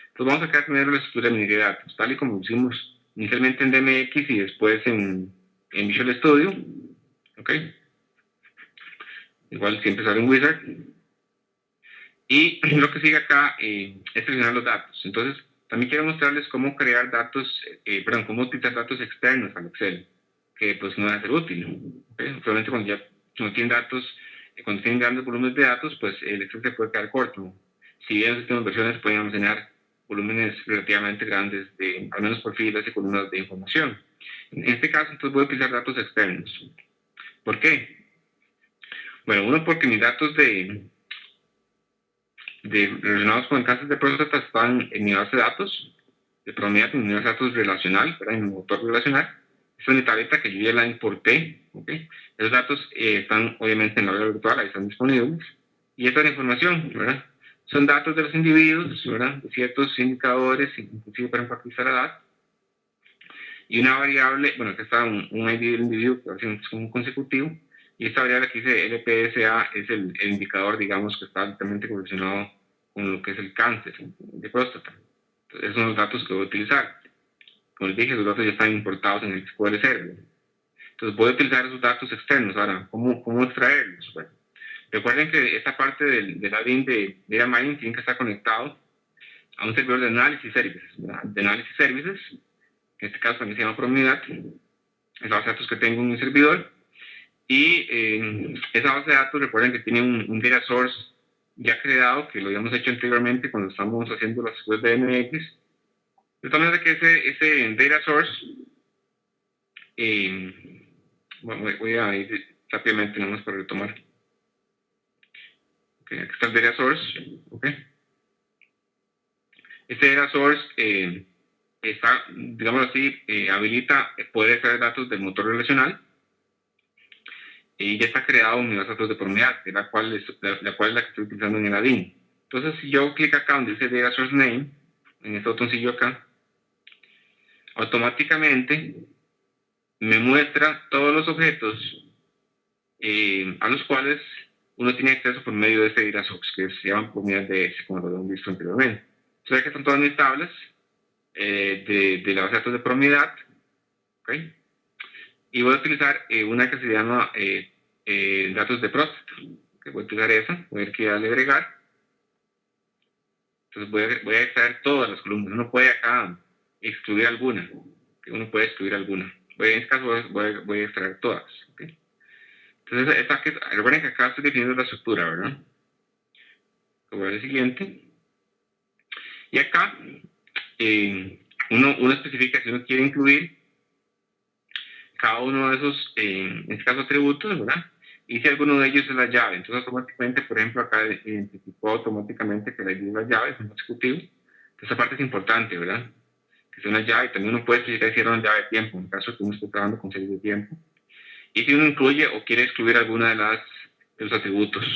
Entonces vamos a crear primero la estructura de minería de datos, tal y como lo hicimos inicialmente en DMX y después en Visual Studio. ¿Ok? Igual siempre sale en Wizard. Y lo que sigue acá es seleccionar los datos. Entonces, también quiero mostrarles cómo crear datos, cómo utilizar datos externos al Excel, que pues no va a ser útil. ¿Okay? Solamente cuando ya no tienen datos, cuando tienen grandes volúmenes de datos, pues el Excel se puede quedar corto. Si bien los sistemas de versiones pueden almacenar volúmenes relativamente grandes, al menos por filas y columnas de información. En este caso, entonces voy a utilizar datos externos. ¿Por qué? Bueno, uno, porque mis datos relacionados con el cáncer de próstata están en mi base de datos, de promedio en mi base de datos relacional, en mi motor relacional. Es una tableta que yo ya la importé, ¿okay? Esos datos están obviamente en la web virtual, ahí están disponibles. Y esta es la información, ¿verdad? Son datos de los individuos, ¿verdad? De ciertos indicadores, inclusive para enfatizar la edad. Y una variable, bueno, que está un ID del individuo, que es un consecutivo. Y esta variable que dice LPSA es el indicador, digamos, que está altamente relacionado con lo que es el cáncer de próstata. Entonces, esos son los datos que voy a utilizar. Como les dije, los datos ya están importados en el SQL Server. Entonces, voy a utilizar esos datos externos. Ahora, ¿cómo extraerlos? Bueno, recuerden que esta parte del add-in de Data Mining tiene que estar conectado a un servidor de análisis services. De análisis services, en este caso también se llama Promunidad. Es la base de datos que tengo en un servidor. Y esa base de datos, recuerden que tiene un data source ya creado, que lo habíamos hecho anteriormente cuando estábamos haciendo las web de MX. De tal manera que ese data source, bueno, voy a ir rápidamente nada más para retomar. Okay, aquí está el data source. Okay. Este data source está, digamos así, habilita poder extraer datos del motor relacional. Y ya está creado un base de datos de propiedad, la cual es la que estoy utilizando en el add-in. Entonces, si yo clico acá donde dice Data Source Name, en este botoncillo acá, automáticamente me muestra todos los objetos a los cuales uno tiene acceso por medio de este IRASOX, que se llaman comunidades DS, como lo hemos visto anteriormente. O sea que están todas mis tablas de la base de datos de probabilidad, ¿okay? Y voy a utilizar una que se llama datos de próstata. ¿Okay? Voy a utilizar esa, voy a ver qué darle agregar. Entonces voy a extraer todas las columnas. Uno puede acá excluir alguna. ¿Okay? Uno puede excluir alguna. En este caso voy a extraer todas. ¿Okay? Entonces, recuerden que acá estoy definiendo la estructura, ¿verdad? Voy a ver el siguiente. Y acá uno especifica si uno quiere incluir cada uno de esos, en este caso, atributos, ¿verdad? Y si alguno de ellos es la llave. Entonces, automáticamente, por ejemplo, acá identificó automáticamente que la ID es la llave, es un ejecutivo. Entonces, esa parte es importante, ¿verdad? Que sea una llave. También uno puede especificar si era una llave de tiempo, en caso de que uno esté trabajando con series de tiempo. Y si uno incluye o quiere excluir alguna de los atributos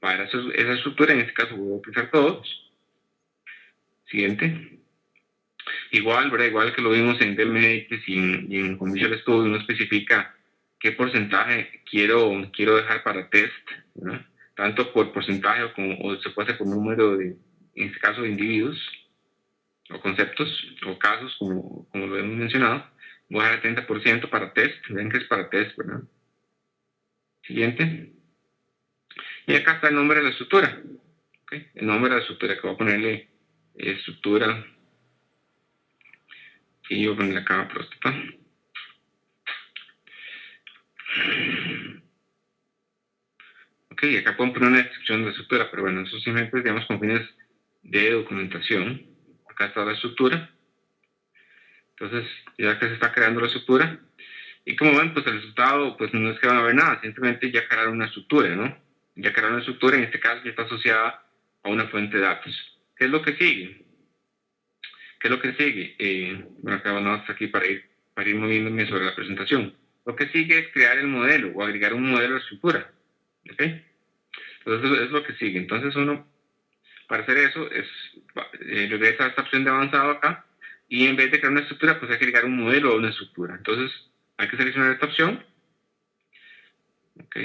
para esa estructura, en este caso voy a utilizar todos. Siguiente. Igual, ¿verdad? Igual que lo vimos en DMX y en Visual Studio, uno especifica qué porcentaje quiero dejar para test, ¿verdad? Tanto por porcentaje o se puede hacer por número en este caso, de individuos o conceptos o casos, como lo hemos mencionado. Voy a dejar el 30% para test. Ven que es para test, ¿verdad? Siguiente. Y acá está el nombre de la estructura. ¿Okay? El nombre de la estructura, que voy a ponerle estructura. Y voy a ponerle acá próstata. Ok, acá puedo poner una descripción de la estructura, pero bueno, eso simplemente es, digamos, con fines de documentación. Acá está la estructura. Entonces, ya que se está creando la estructura. Y como ven, pues el resultado, pues no es que van a ver nada, simplemente ya crearon una estructura, ¿no? Ya crearon una estructura, en este caso ya está asociada a una fuente de datos. ¿Qué es lo que sigue? ¿Qué es lo que sigue? Bueno, acá vamos aquí para ir moviéndome sobre la presentación. Lo que sigue es crear el modelo o agregar un modelo de estructura. ¿Ok? Entonces, eso es lo que sigue. Entonces, uno, para hacer eso, regresa a esta opción de avanzado acá y en vez de crear una estructura, pues hay que agregar un modelo o una estructura. Entonces, hay que seleccionar esta opción. ¿Ok?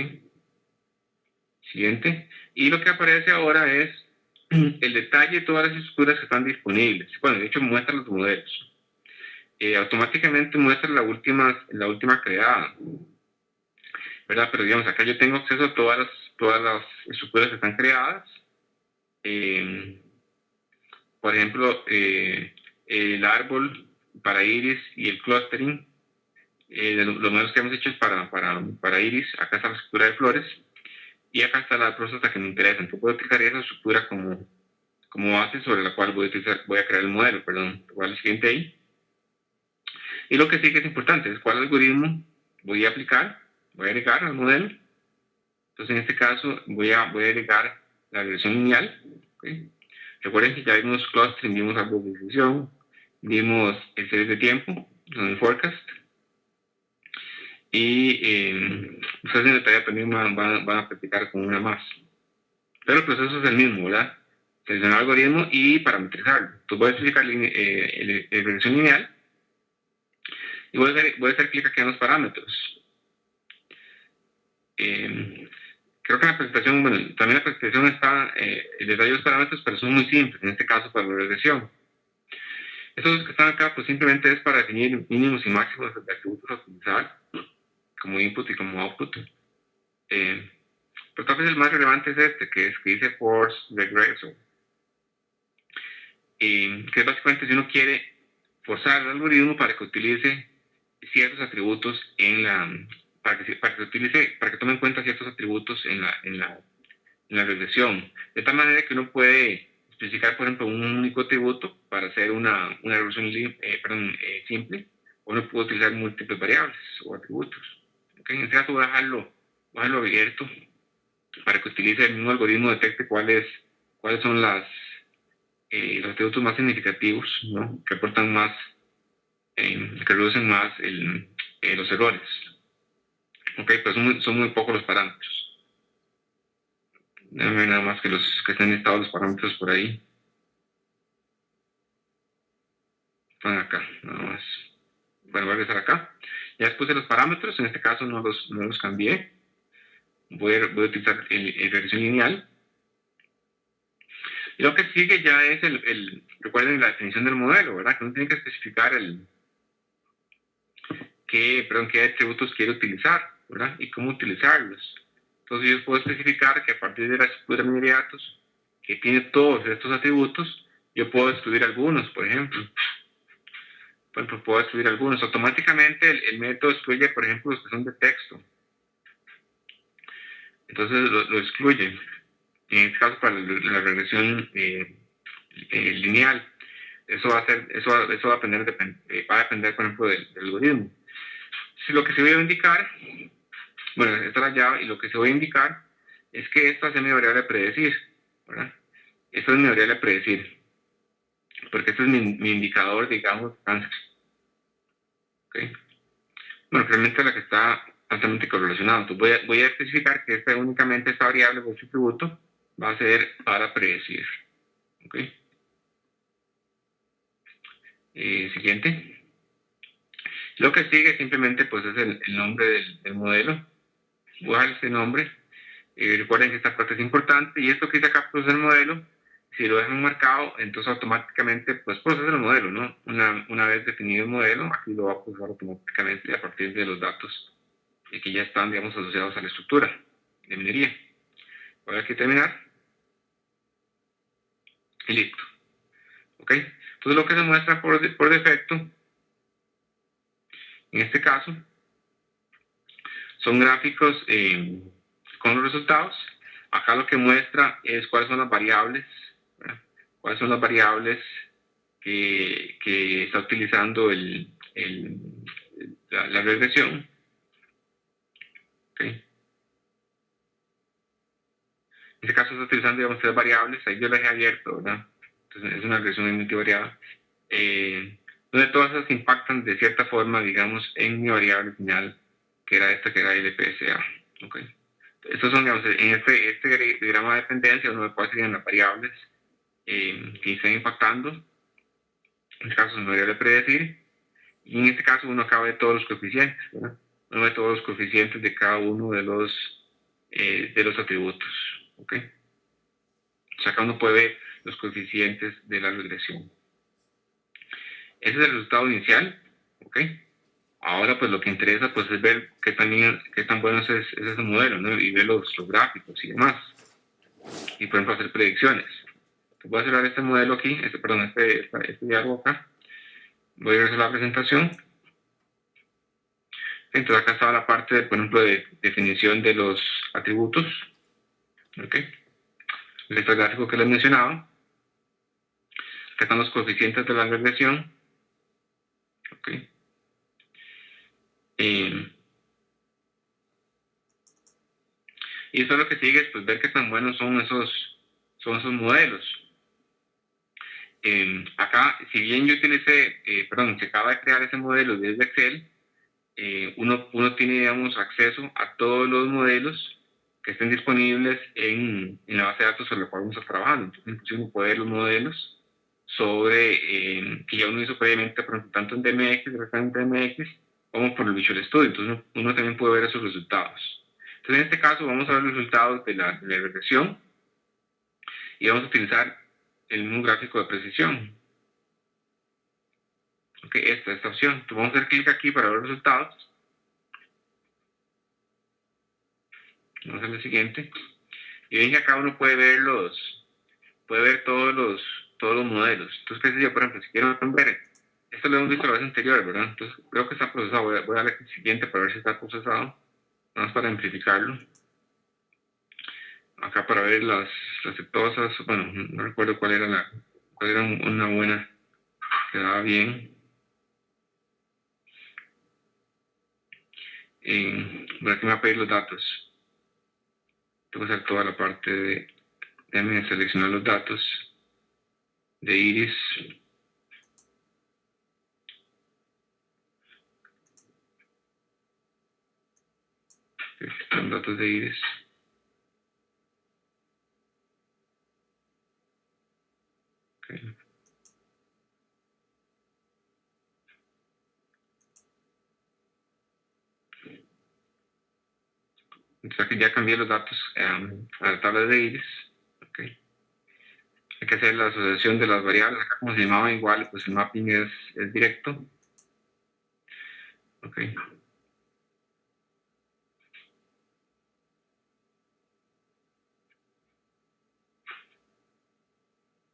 Siguiente. Y lo que aparece ahora es el detalle de todas las estructuras que están disponibles. Bueno, de hecho, muestra los modelos. Automáticamente muestra la última creada, ¿verdad? Pero digamos, acá yo tengo acceso a todas las estructuras que están creadas. Por ejemplo, el árbol para iris y el clustering, los modelos que hemos hecho es para iris. Acá está la estructura de flores y acá está la próstata que me interesa. Entonces puedo utilizar esa estructura como base sobre la cual voy a crear el modelo, perdón. Voy al siguiente ahí. Y lo que sí que es importante es cuál algoritmo voy a aplicar, voy a agregar al modelo. Entonces, en este caso, voy a agregar la regresión lineal. ¿Okay? Recuerden que ya vimos clustering, vimos árbol de decisión, vimos el series de tiempo, el forecast. Y ustedes en la tarea también van a practicar con una más. Pero el proceso es el mismo, ¿verdad? Seleccionar el algoritmo y parametrizarlo. Entonces voy a explicar la regresión lineal y voy a hacer clic aquí en los parámetros. Creo que en la presentación, bueno, también la presentación está el detalle de los parámetros, pero son muy simples, en este caso para la regresión. Estos que están acá, pues simplemente es para definir mínimos y máximos de atributos a utilizar, como input y como output. Pero tal vez el más relevante es este, que dice force regreso. Que es básicamente si uno quiere forzar al algoritmo para que utilice ciertos atributos para que tome en cuenta ciertos atributos en la regresión. De tal manera que uno puede especificar, por ejemplo, un único atributo para hacer una regresión simple, o uno puede utilizar múltiples variables o atributos. ¿Okay? En este caso voy a dejarlo abierto para que utilice el mismo algoritmo, detecte cuáles son los atributos más significativos, ¿no? Que aportan más, que reducen más los errores. Ok, pues son muy pocos los parámetros. Déjame nada más que estén listados los parámetros por ahí. Ponen acá, nada más. Bueno, voy a regresar acá. Ya puse los parámetros, en este caso no los cambié. Voy a utilizar el regresión lineal. Y lo que sigue ya es recuerden la definición del modelo, ¿verdad? Que uno tiene que especificar qué atributos quiere utilizar, ¿verdad? Y cómo utilizarlos. Entonces yo puedo especificar que a partir de la estructura de minería de datos, que tiene todos estos atributos, yo puedo excluir algunos, por ejemplo. Puedo excluir algunos. Automáticamente el método excluye, por ejemplo, los que son de texto. Entonces lo excluye. En este caso, para la regresión lineal, eso va a depender, por ejemplo, del algoritmo. Si lo que se voy a indicar, bueno, esta es la llave, y lo que se voy a indicar es que esta es mi variable a predecir, ¿verdad? Esta es mi variable a predecir, porque este es mi indicador, digamos, cáncer. ¿Okay? Bueno, realmente la que está altamente correlacionada. Entonces voy a especificar que únicamente esta variable o este atributo va a ser para predecir. ¿Ok? Siguiente. Lo que sigue simplemente pues es el nombre del modelo. Voy a dejar ese nombre. Recuerden que esta parte es importante, y esto que dice acá, procesar el modelo, si lo dejan marcado, entonces automáticamente pues procesa el modelo, ¿no? Una vez definido el modelo, aquí lo va a procesar automáticamente a partir de los datos que ya están, digamos, asociados a la estructura de minería. Voy aquí a terminar y listo. ¿Ok? Entonces lo que se muestra por defecto, en este caso, son gráficos con los resultados. Acá lo que muestra es cuáles son las variables, ¿verdad? Cuáles son las variables que está utilizando la regresión. ¿Okay? En este caso está utilizando, digamos, 3 variables. Ahí yo lo dejé abierto, ¿verdad? Entonces es una regresión multivariada. Donde todas esas impactan de cierta forma, digamos, en mi variable final, que era esta, que era LPSA. ¿Okay? Estos son, digamos, en este diagrama de dependencia, uno puede seguir en las variables que están impactando. En este caso es una variable predecir. Y en este caso uno acaba de todos los coeficientes, ¿verdad? Uno ve todos los coeficientes de cada uno de los atributos. ¿Okay? O sea, acá uno puede ver los coeficientes de la regresión. Ese es el resultado inicial. ¿Ok? Ahora, pues lo que interesa pues, es ver qué tan bueno es ese modelo, ¿no? Y ver los gráficos y demás. Y, por ejemplo, hacer predicciones. Voy a cerrar este modelo aquí, este diálogo acá. Voy a regresar a la presentación. Entonces, acá estaba la parte, por ejemplo, de definición de los atributos. ¿Ok? Este gráfico que les mencionaba. Acá están los coeficientes de la regresión. ¿Ok? Y eso lo que sigue es pues, ver qué tan buenos son esos modelos. Acá, si bien yo utilicé, se acaba de crear ese modelo desde Excel, uno tiene, digamos, acceso a todos los modelos que estén disponibles en la base de datos sobre la cual uno está trabajando. Entonces, inclusive uno puede ver los modelos que ya uno hizo previamente, por ejemplo, tanto en DMX, directamente en DMX, como por el Visual Studio. Entonces, uno también puede ver esos resultados. Entonces, en este caso, vamos a ver los resultados de la regresión y vamos a utilizar el mismo gráfico de precisión. Ok, esta opción. Entonces, vamos a hacer clic aquí para ver los resultados. Vamos a hacer lo siguiente. Y ven que acá uno puede ver todos los modelos. Entonces, qué sé yo, por ejemplo, si quiero ver, esto lo hemos visto la vez anterior, ¿verdad? Entonces, creo que está procesado. Voy a darle el siguiente para ver si está procesado. Vamos para amplificarlo. Acá para ver las exitosas. Bueno, no recuerdo cuál era una buena. Quedaba bien. Por aquí me va a pedir los datos. Tengo que hacer toda la parte de seleccionar los datos de iris. Están datos de iris. Okay. Entonces aquí ya cambié los datos a la tabla de iris. Okay. Hay que hacer la asociación de las variables. Acá como se llamaba igual, pues el mapping es directo. Okay.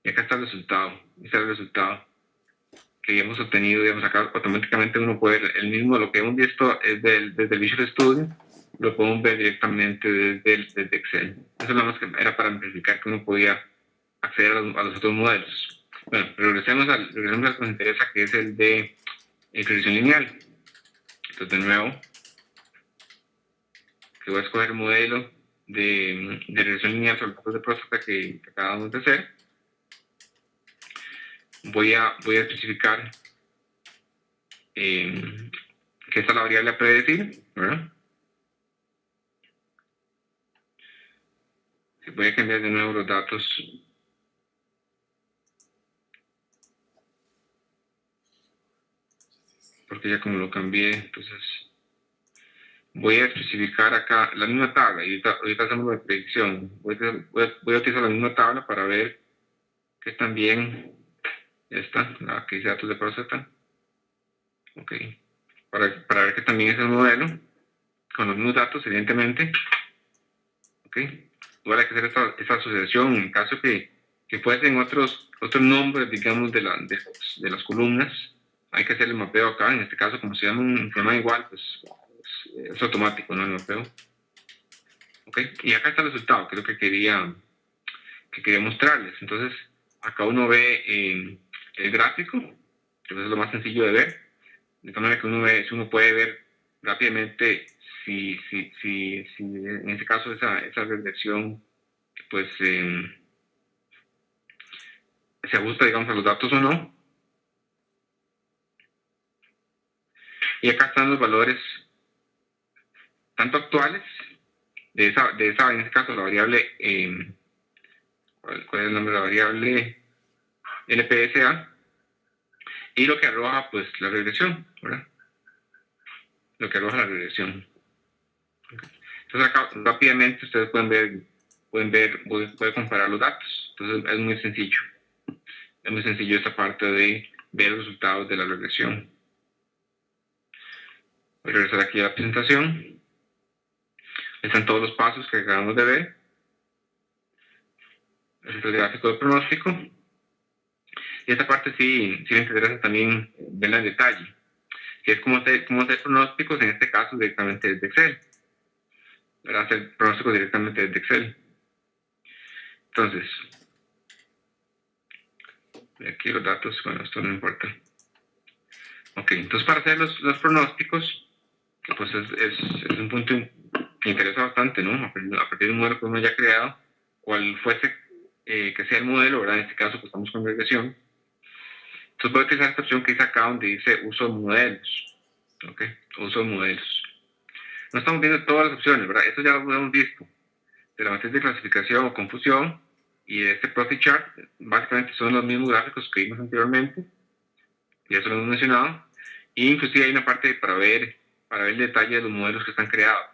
Y acá está el resultado. Este es el resultado que hemos obtenido. Digamos, acá automáticamente uno puede ver el mismo, lo que hemos visto es desde el Visual Studio, lo podemos ver directamente desde Excel. Eso nada más que era para verificar que uno podía acceder a los otros modelos. Bueno, regresemos al que nos interesa, que es el de regresión lineal. Entonces, de nuevo, que voy a escoger el modelo de regresión lineal sobre los datos de próstata que acabamos de hacer. Voy a especificar que esta es la variable a predecir, ¿verdad? Voy a cambiar de nuevo los datos. Porque ya como lo cambié, entonces voy a especificar acá la misma tabla. Y ahorita hacemos la predicción. Voy a utilizar la misma tabla para ver que también esta, la que dice datos de próstata. Ok. Para ver que también es el modelo, con los mismos datos, evidentemente. Ok. Igual hay que hacer esta asociación en caso que fuesen otros nombres, digamos, de las columnas. Hay que hacer el mapeo acá. En este caso, como se llama igual, pues es automático, ¿no? El mapeo. Ok. Y acá está el resultado, que es lo que quería mostrarles. Entonces, acá uno ve el gráfico, que es lo más sencillo de ver. De tal manera que uno puede ver rápidamente si en este caso esa regresión pues se ajusta, digamos, a los datos o no. Y acá están los valores tanto actuales de esa en este caso la variable ¿cuál es el nombre de la variable? LPSA, y lo que arroja pues la regresión, ¿verdad? Lo que arroja la regresión. Entonces acá rápidamente ustedes pueden comparar los datos. Entonces es muy sencillo. Es muy sencillo esta parte de ver los resultados de la regresión. Voy a regresar aquí a la presentación. Están todos los pasos que acabamos de ver. Este es el gráfico de pronóstico. Y esta parte sí me interesa también verla en detalle. Que es cómo hacer pronósticos, en este caso directamente desde Excel. ¿Verdad? Hacer pronósticos directamente desde Excel. Entonces, aquí los datos, bueno, esto no importa. Ok, entonces para hacer los pronósticos, pues es un punto que interesa bastante, ¿no? A partir de un modelo que uno ya ha creado, cual fuese que sea el modelo, ¿verdad? En este caso, pues estamos con regresión. Entonces voy a utilizar esta opción que dice acá donde dice uso de modelos. ¿Ok? Uso de modelos. No estamos viendo todas las opciones, ¿verdad? Esto ya lo hemos visto. De la matriz de clasificación o confusión y de este profit chart, básicamente son los mismos gráficos que vimos anteriormente. Ya se lo hemos mencionado. Y inclusive hay una parte para ver el detalle de los modelos que están creados.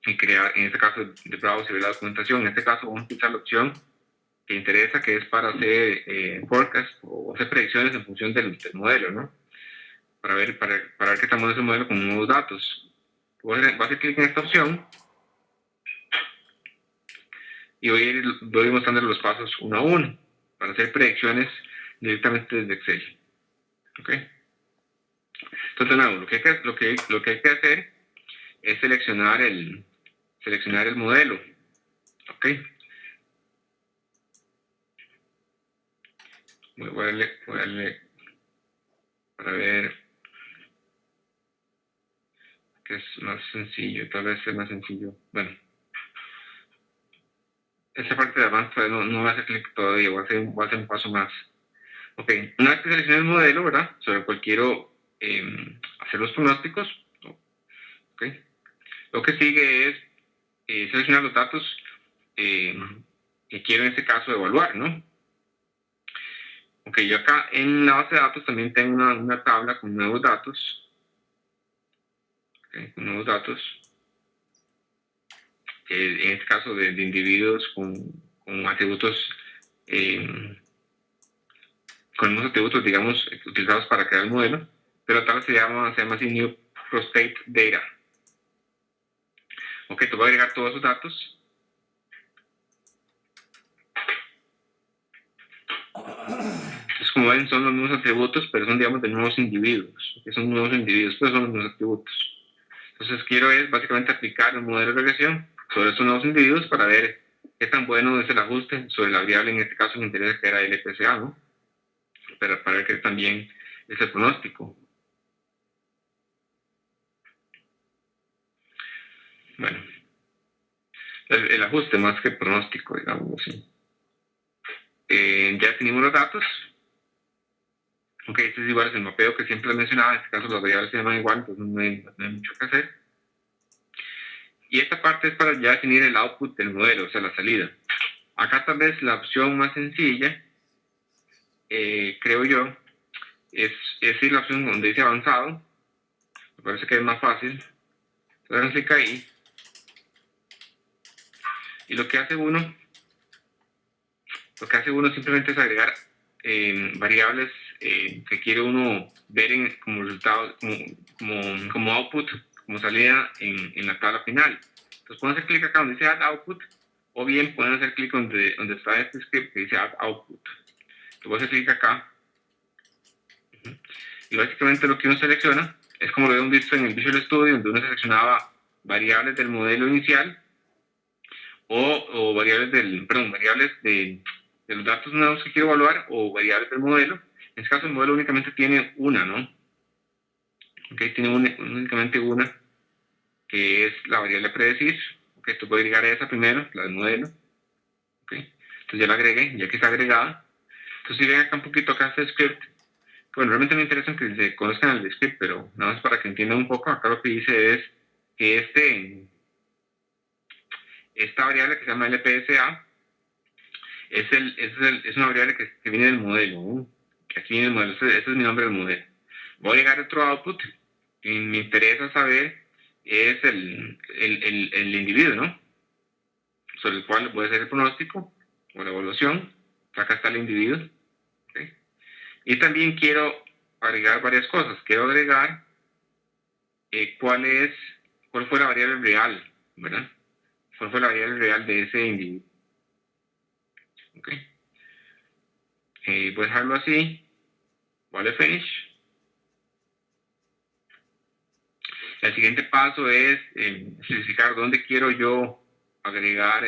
Y crear, en este caso, de browser y ver la documentación. En este caso vamos a utilizar la opción que interesa, que es para hacer forecast o hacer predicciones en función del modelo, ¿no? Para ver qué estamos ese modelo con nuevos datos. Voy a hacer clic en esta opción y voy a ir mostrando los pasos uno a uno para hacer predicciones directamente desde Excel. ¿Ok? Entonces, no, lo que hay que hacer es seleccionar el modelo. ¿Ok? Voy a darle para ver que es más sencillo, tal vez es más sencillo. Bueno, esa parte de avance no voy a hacer clic todavía, voy a hacer un paso más. Ok, una vez que seleccione el modelo, ¿verdad? Sobre el cual quiero hacer los pronósticos, ok. Lo que sigue es seleccionar los datos que quiero en este caso evaluar, ¿no? Ok, yo acá en la base de datos también tengo una tabla con nuevos datos. Okay, con nuevos datos. en este caso de individuos con atributos, con unos atributos, digamos, utilizados para crear el modelo, pero la tabla se llama así New Prostate Data. Ok, te voy a agregar todos esos datos. Entonces, como ven, son los mismos atributos, pero son, digamos, de nuevos individuos. Que son nuevos individuos, pero son los mismos atributos. Entonces, quiero es básicamente aplicar un modelo de regresión sobre estos nuevos individuos para ver qué tan bueno es el ajuste sobre la variable, en este caso me interesa que era LPCA, ¿no? Pero para ver qué tan bien es el pronóstico. Bueno, el ajuste más que pronóstico, digamos así. Ya tenemos los datos. Ok, este es igual al mapeo que siempre mencionaba, en este caso las variables se llaman igual, entonces no hay mucho que hacer. Y esta parte es para ya definir el output del modelo, o sea, la salida. Acá tal vez la opción más sencilla, creo yo, es ir la opción donde dice avanzado. Me parece que es más fácil. Entonces clic ahí. Y lo que hace uno simplemente es agregar variables que quiere uno ver como resultado, como output, como salida en la tabla final. Entonces pueden hacer clic acá donde dice add output, o bien pueden hacer clic donde está este script que dice add output. Entonces voy a hacer clic acá. Y básicamente lo que uno selecciona es como lo habíamos visto en el Visual Studio, donde uno seleccionaba variables del modelo inicial o variables de los datos nuevos que quiero evaluar o variables del modelo. En este caso el modelo únicamente tiene una, ¿no? Okay, tiene únicamente una, que es la variable predecir. Okay, esto voy a agregar esa primero, la del modelo. Okay, entonces ya la agregué, ya que está agregada. Entonces si ven acá un poquito acá este script, bueno, realmente me interesa que se conozcan el script, pero nada más para que entiendan un poco, acá lo que dice es que esta variable que se llama LPSA es una variable que viene del modelo, ¿no? Que aquí viene el modelo, ese es mi nombre del modelo. Voy a agregar otro output y me interesa saber es el individuo, ¿no? Sobre el cual voy a hacer el pronóstico o la evaluación. Acá está el individuo. ¿Okay? Y también quiero agregar varias cosas. Quiero agregar cuál fue la variable real, ¿verdad? ¿Cuál fue la variable real de ese individuo? ¿Ok? Voy a dejarlo así. Vale, finish. El siguiente paso es especificar dónde quiero yo agregar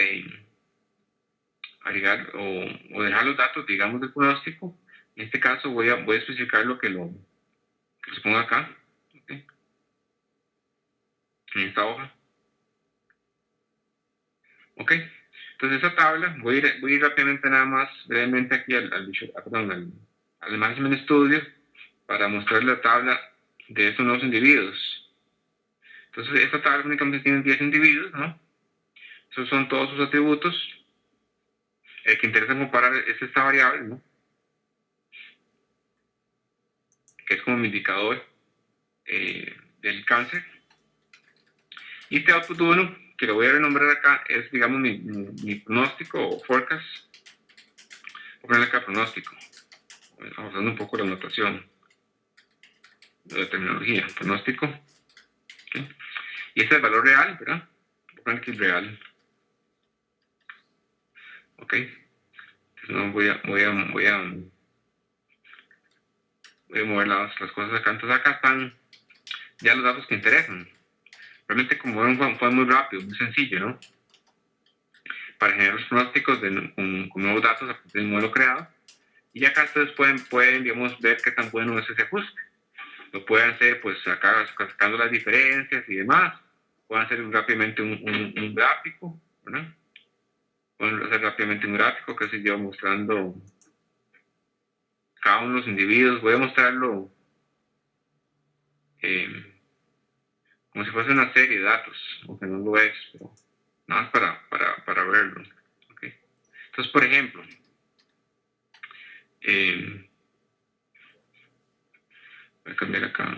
o dejar los datos, digamos, del pronóstico. En este caso voy a especificar que se ponga acá, ¿okay? En esta hoja. Ok, entonces esa tabla, voy a ir rápidamente nada más, brevemente aquí al Management Studio para mostrar la tabla de estos nuevos individuos. Entonces esta tabla únicamente tiene 10 individuos, ¿no? Esos son todos sus atributos. El que interesa comparar es esta variable, ¿no? Que es como mi indicador del cáncer. Y este output 1, que lo voy a renombrar acá, es, digamos, mi pronóstico o forecast. Voy a ponerle acá pronóstico, usando un poco la notación de la terminología, pronóstico. ¿Okay? Y este es el valor real, ¿verdad? Voy a poner aquí real. Ok. Entonces no, voy a mover las cosas acá. Entonces acá están ya los datos que interesan. Realmente, como ven, fue muy rápido, muy sencillo, ¿no? Para generar los pronósticos con nuevos datos a partir del modelo creado. Y acá ustedes pueden, digamos, ver qué tan bueno es ese ajuste. Lo pueden hacer, pues, acá sacando las diferencias y demás. Pueden hacer rápidamente un gráfico, ¿verdad? Pueden hacer rápidamente un gráfico, que sé yo, mostrando cada uno de los individuos. Voy a mostrarlo como si fuese una serie de datos, aunque no lo es, pero nada más para verlo. ¿Okay? Entonces, por ejemplo, voy a cambiar acá.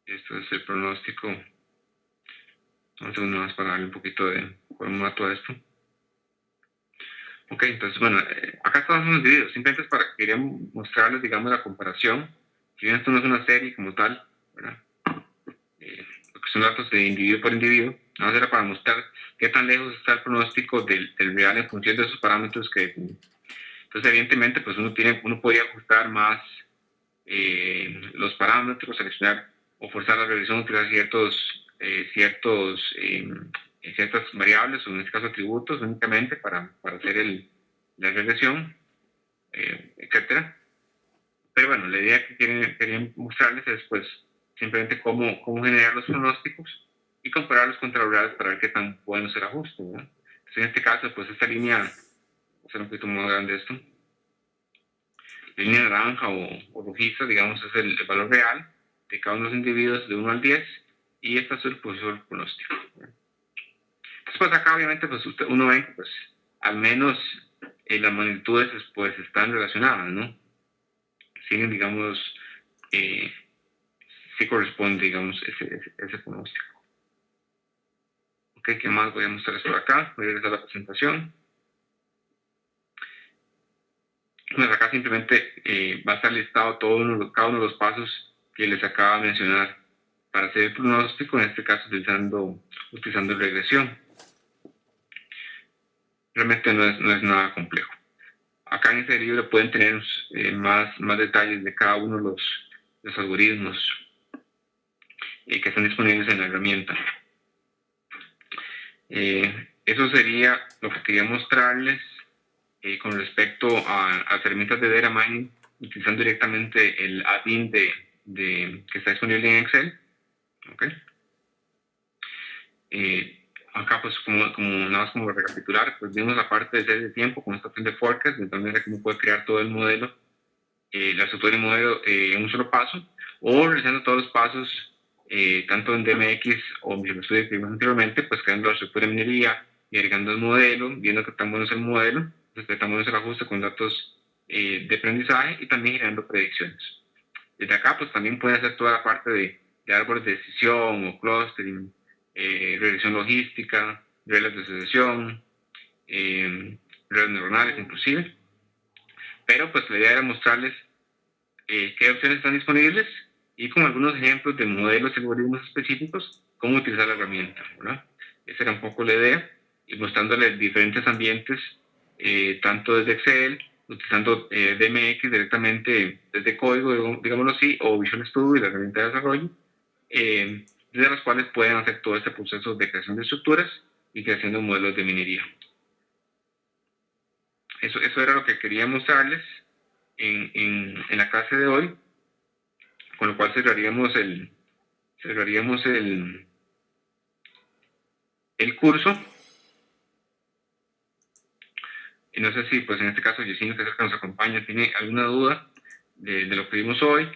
Esto es el pronóstico Un segundo más para darle un poquito de formato a esto. Ok, entonces, bueno, acá estamos divididos. Simplemente es para quería mostrarles, digamos, la comparación. Si bien esto no es una serie como tal, ¿verdad? Lo que son datos de individuo por individuo, nada más era para mostrar qué tan lejos está el pronóstico del real en función de esos parámetros que define. Entonces, evidentemente, pues uno podría ajustar más los parámetros, seleccionar o forzar la regresión, utilizar ciertas variables, o en este caso atributos únicamente para hacer la regresión, etcétera. Pero bueno, la idea que querían mostrarles es pues simplemente cómo generar los pronósticos y compararlos contra los reales para ver qué tan bueno es el ajuste, ¿verdad? Entonces, en este caso, pues esta línea, voy a hacer un poquito más grande esto, la línea naranja o rojiza, digamos, es el valor real de cada uno de los individuos de 1 al 10, y esta azul pues es el pronóstico. Entonces, pues acá obviamente pues uno ve que pues al menos las magnitudes pues están relacionadas, ¿no? Siguen, digamos, sí corresponde, digamos, ese pronóstico. Ok, ¿qué más voy a mostrarles por acá? Voy a regresar a la presentación. Pues acá simplemente va a estar listado cada uno de los pasos que les acabo de mencionar para hacer el pronóstico, en este caso utilizando regresión. Realmente no es nada complejo. Acá en este libro pueden tener más detalles de cada uno de los algoritmos que están disponibles en la herramienta. Eso sería lo que quería mostrarles con respecto a las herramientas de data mining, utilizando directamente el add-in que está disponible en Excel. ¿Okay? Acá, pues, nada más como recapitular, pues vimos la parte de series de tiempo con esta opción de forecast, de tal manera que uno puede crear todo el modelo, la estructura del modelo en un solo paso, o realizando todos los pasos, tanto en DMX o en Visual Studio que vimos anteriormente, pues creando la estructura de minería y agregando el modelo, viendo qué tan bueno es el modelo, qué tan bueno es el ajuste con datos de aprendizaje, y también generando predicciones. Desde acá, pues también pueden hacer toda la parte de árboles de decisión o clustering, regresión logística, reglas de sucesión, redes neuronales inclusive. Pero pues la idea era mostrarles qué opciones están disponibles y con algunos ejemplos de modelos y algoritmos específicos, cómo utilizar la herramienta, ¿verdad? Esa era un poco la idea, y mostrándoles diferentes ambientes, tanto desde Excel, utilizando DMX directamente desde código, digámoslo así, o Visual Studio y la herramienta de desarrollo, desde las cuales pueden hacer todo este proceso de creación de estructuras y creación de modelos de minería. Eso era lo que quería mostrarles en la clase de hoy, con lo cual cerraríamos el curso. Y no sé si, pues en este caso, Yesino, que es el que nos acompaña, tiene alguna duda de lo que vimos hoy.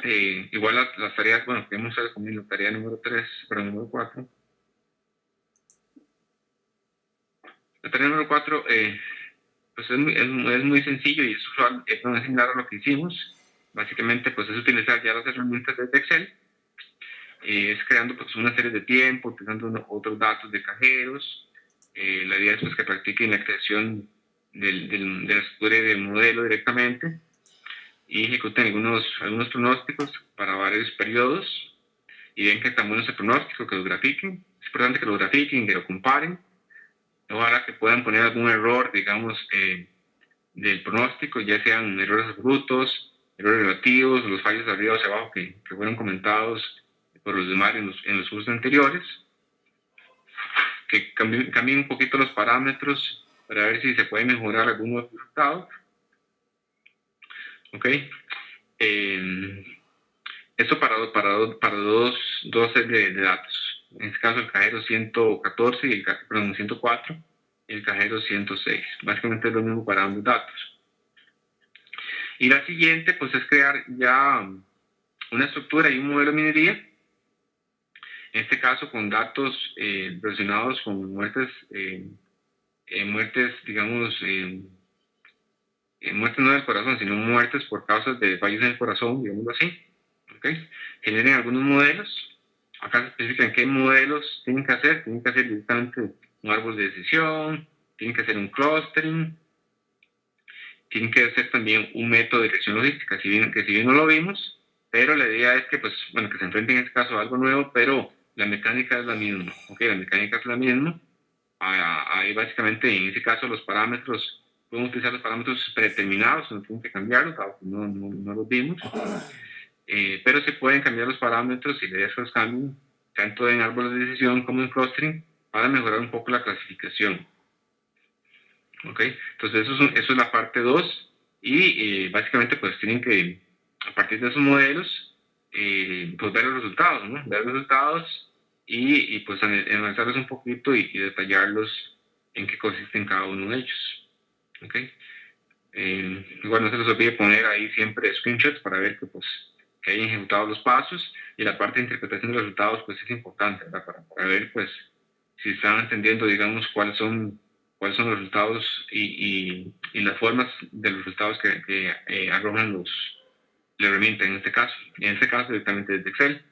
Igual las tareas, bueno, podemos hacer como la tarea número 3, pero número 4. La tarea número 4, pues es muy sencillo y es usual, es similar a lo que hicimos. Básicamente, pues es utilizar ya las herramientas de Excel, es creando pues una serie de tiempo, utilizando otros datos de cajeros. La idea es pues que practiquen la creación de la estructura y del modelo directamente, y ejecuten algunos pronósticos para varios periodos, y ven que tan bueno es el pronóstico, que los grafiquen. Es importante que lo grafiquen, que lo comparen. Ojalá que puedan poner algún error, digamos, del pronóstico, ya sean errores absolutos, errores relativos, los fallos de arriba o hacia abajo que fueron comentados por los demás en los cursos anteriores, que cambien un poquito los parámetros para ver si se puede mejorar algunos resultados. ¿Ok? Esto para dos series de datos. En este caso, el cajero 114 y 104 y el cajero 106. Básicamente es lo mismo para ambos datos. Y la siguiente, pues, es crear ya una estructura y un modelo de minería. En este caso, con datos relacionados con muertes, digamos, muertes no del corazón, sino muertes por causas de fallos en el corazón, digámoslo así. ¿Okay? Generen algunos modelos acá se especifican qué modelos tienen que hacer directamente un árbol de decisión, tienen que hacer un clustering, tienen que hacer también un método de dirección logística, si bien no lo vimos, pero la idea es que, pues, bueno, que se enfrenten en este caso a algo nuevo, pero la mecánica es la misma, ¿ok? La mecánica es la misma. Ahí básicamente, en ese caso, los parámetros, podemos utilizar los parámetros predeterminados, no tienen que cambiarlos, no los vimos, pero se pueden cambiar los parámetros y la idea es que los cambien, tanto en árboles de decisión como en clustering, para mejorar un poco la clasificación. ¿Ok? Entonces eso es la parte 2 y básicamente pues tienen que, a partir de esos modelos, pues ver los resultados, ¿no? Ver los resultados y pues analizarlos un poquito y detallarlos en qué consisten cada uno de ellos. ¿Ok? Igual no se les olvide poner ahí siempre screenshots para ver que hayan ejecutado los pasos y la parte de interpretación de los resultados pues es importante, ¿verdad? Para ver pues si están entendiendo, digamos, cuáles son los resultados y las formas de los resultados que arrojan la herramienta en este caso. En este caso directamente desde Excel,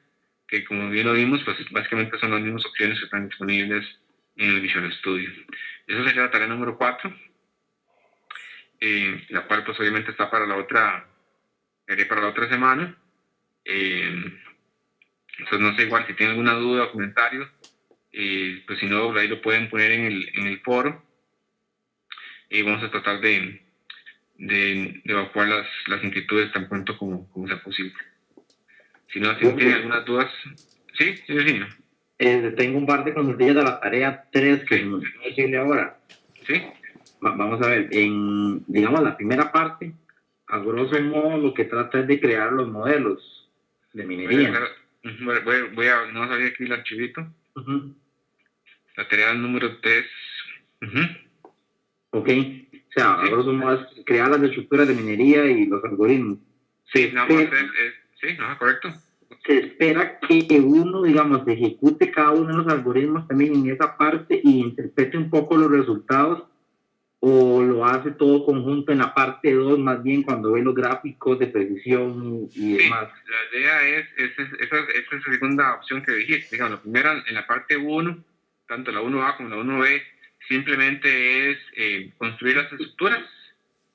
que como bien lo vimos, pues básicamente son las mismas opciones que están disponibles en el Visual Studio. Esa sería la tarea número 4, la cual pues obviamente está para la otra semana. Entonces no sé, igual si tienen alguna duda o comentario, pues si no, ahí lo pueden poner en el foro y vamos a tratar de evacuar las inquietudes tan pronto como sea posible. Si no tienen algunas dudas, sí, sí. Tengo un par de consultillas de la tarea 3 que no es posible ahora. Sí. Vamos a ver, digamos, la primera parte, a grosso modo, lo que trata es de crear los modelos de minería. Vamos a abrir aquí el archivito. La tarea número 3. Ok, o sea, a grosso modo es crear las estructuras de minería y los algoritmos. Sí, correcto. Se espera que uno, digamos, ejecute cada uno de los algoritmos también en esa parte y interprete un poco los resultados, o lo hace todo conjunto en la parte 2, más bien cuando ve los gráficos de precisión y demás. Sí, la idea es esa segunda opción que dijiste. Digamos, la primera, en la parte 1, tanto la 1A como la 1B, simplemente es construir las estructuras,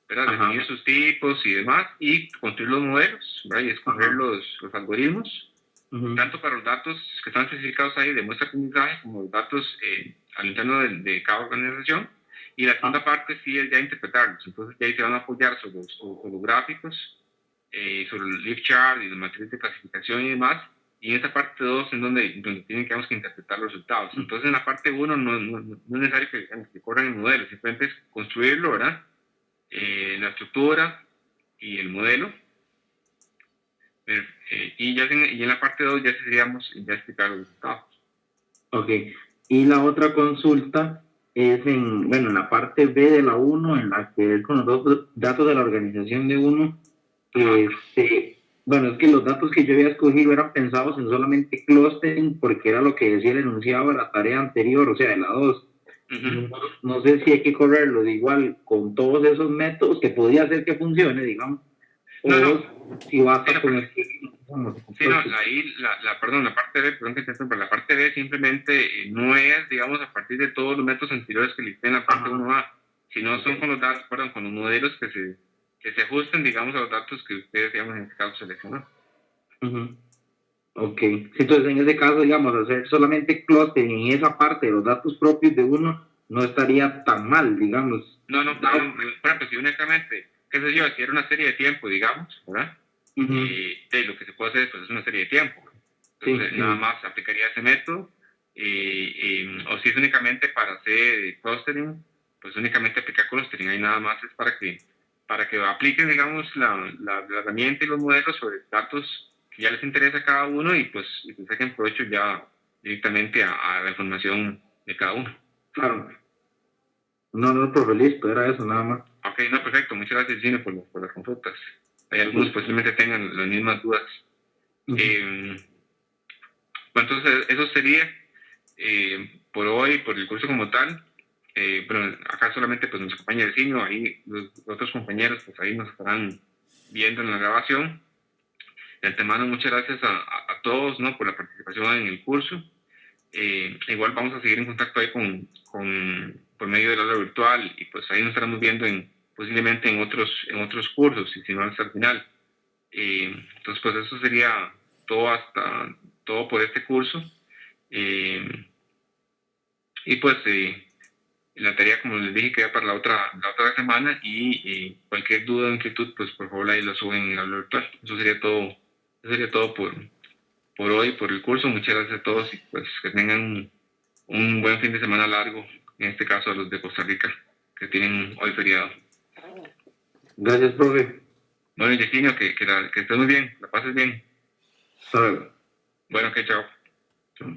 ¿verdad? Definir sus tipos y demás, y construir los modelos, ¿verdad? Y escoger los algoritmos, tanto para los datos que están especificados ahí de muestra de aprendizaje, como los datos al interno de cada organización. Y la segunda parte sí es ya interpretarlos. Entonces ya ahí se van a apoyar sobre los gráficos, sobre el lift chart y las matrices de clasificación y demás. Y en esta parte 2 es donde tienen que interpretar los resultados. Entonces en la parte 1 no es necesario que corran el modelo, simplemente es construirlo, ¿verdad? La estructura y el modelo. Y en la parte 2 ya seríamos ya explicar los resultados. Ok, y la otra consulta es en la parte B de la 1, en la que es con los datos de la organización de 1. Bueno, es que los datos que yo había escogido eran pensados en solamente clustering, porque era lo que decía el enunciado de la tarea anterior, o sea, de la 2. No sé si hay que correrlo de igual con todos esos métodos, que podría hacer que funcione, digamos, o si basta con el... Sí, no, ahí, la parte B, perdón que te interrumpa, la parte B simplemente no es, digamos, a partir de todos los métodos anteriores que listé en la parte 1A, sino son con los datos, con los modelos que se ajusten, digamos, a los datos que ustedes, digamos, en este caso seleccionaron. Ok, entonces en ese caso, digamos, hacer solamente clustering en esa parte de los datos propios de uno no estaría tan mal, digamos. No, por ejemplo, si únicamente, qué sé yo, si era una serie de tiempo, digamos, ¿verdad? Lo que se puede hacer pues, es una serie de tiempo. Entonces, nada más aplicaría ese método. O si es únicamente para hacer clustering, pues únicamente aplicar clustering. Ahí nada más es para que apliquen, digamos, la herramienta y los modelos sobre datos que ya les interesa a cada uno y pues saquen provecho ya directamente a la información de cada uno. Claro. No, profe, listo, era eso nada más. Ok, no, perfecto. Muchas gracias, Gino, por las consultas. Hay algunos posiblemente tengan las mismas dudas. Entonces, eso sería por hoy, por el curso como tal. Pero acá solamente pues nos acompaña el Gino, ahí los otros compañeros pues ahí nos estarán viendo en la grabación. De antemano, muchas gracias a todos, ¿no?, por la participación en el curso. Igual vamos a seguir en contacto ahí por medio del aula virtual, y pues ahí nos estaremos viendo posiblemente en otros cursos, y si no hasta el final. Entonces, pues eso sería todo por este curso. Y pues la tarea, como les dije, queda para la otra semana, y cualquier duda o inquietud, pues por favor ahí lo suben en el aula virtual. Eso sería todo por hoy, por el curso. Muchas gracias a todos, y pues que tengan un buen fin de semana largo, en este caso a los de Costa Rica, que tienen hoy feriado. Gracias, profe. Bueno, Yesenia, que estés muy bien, la pases bien. Hasta luego. Bueno, que chao. Chao.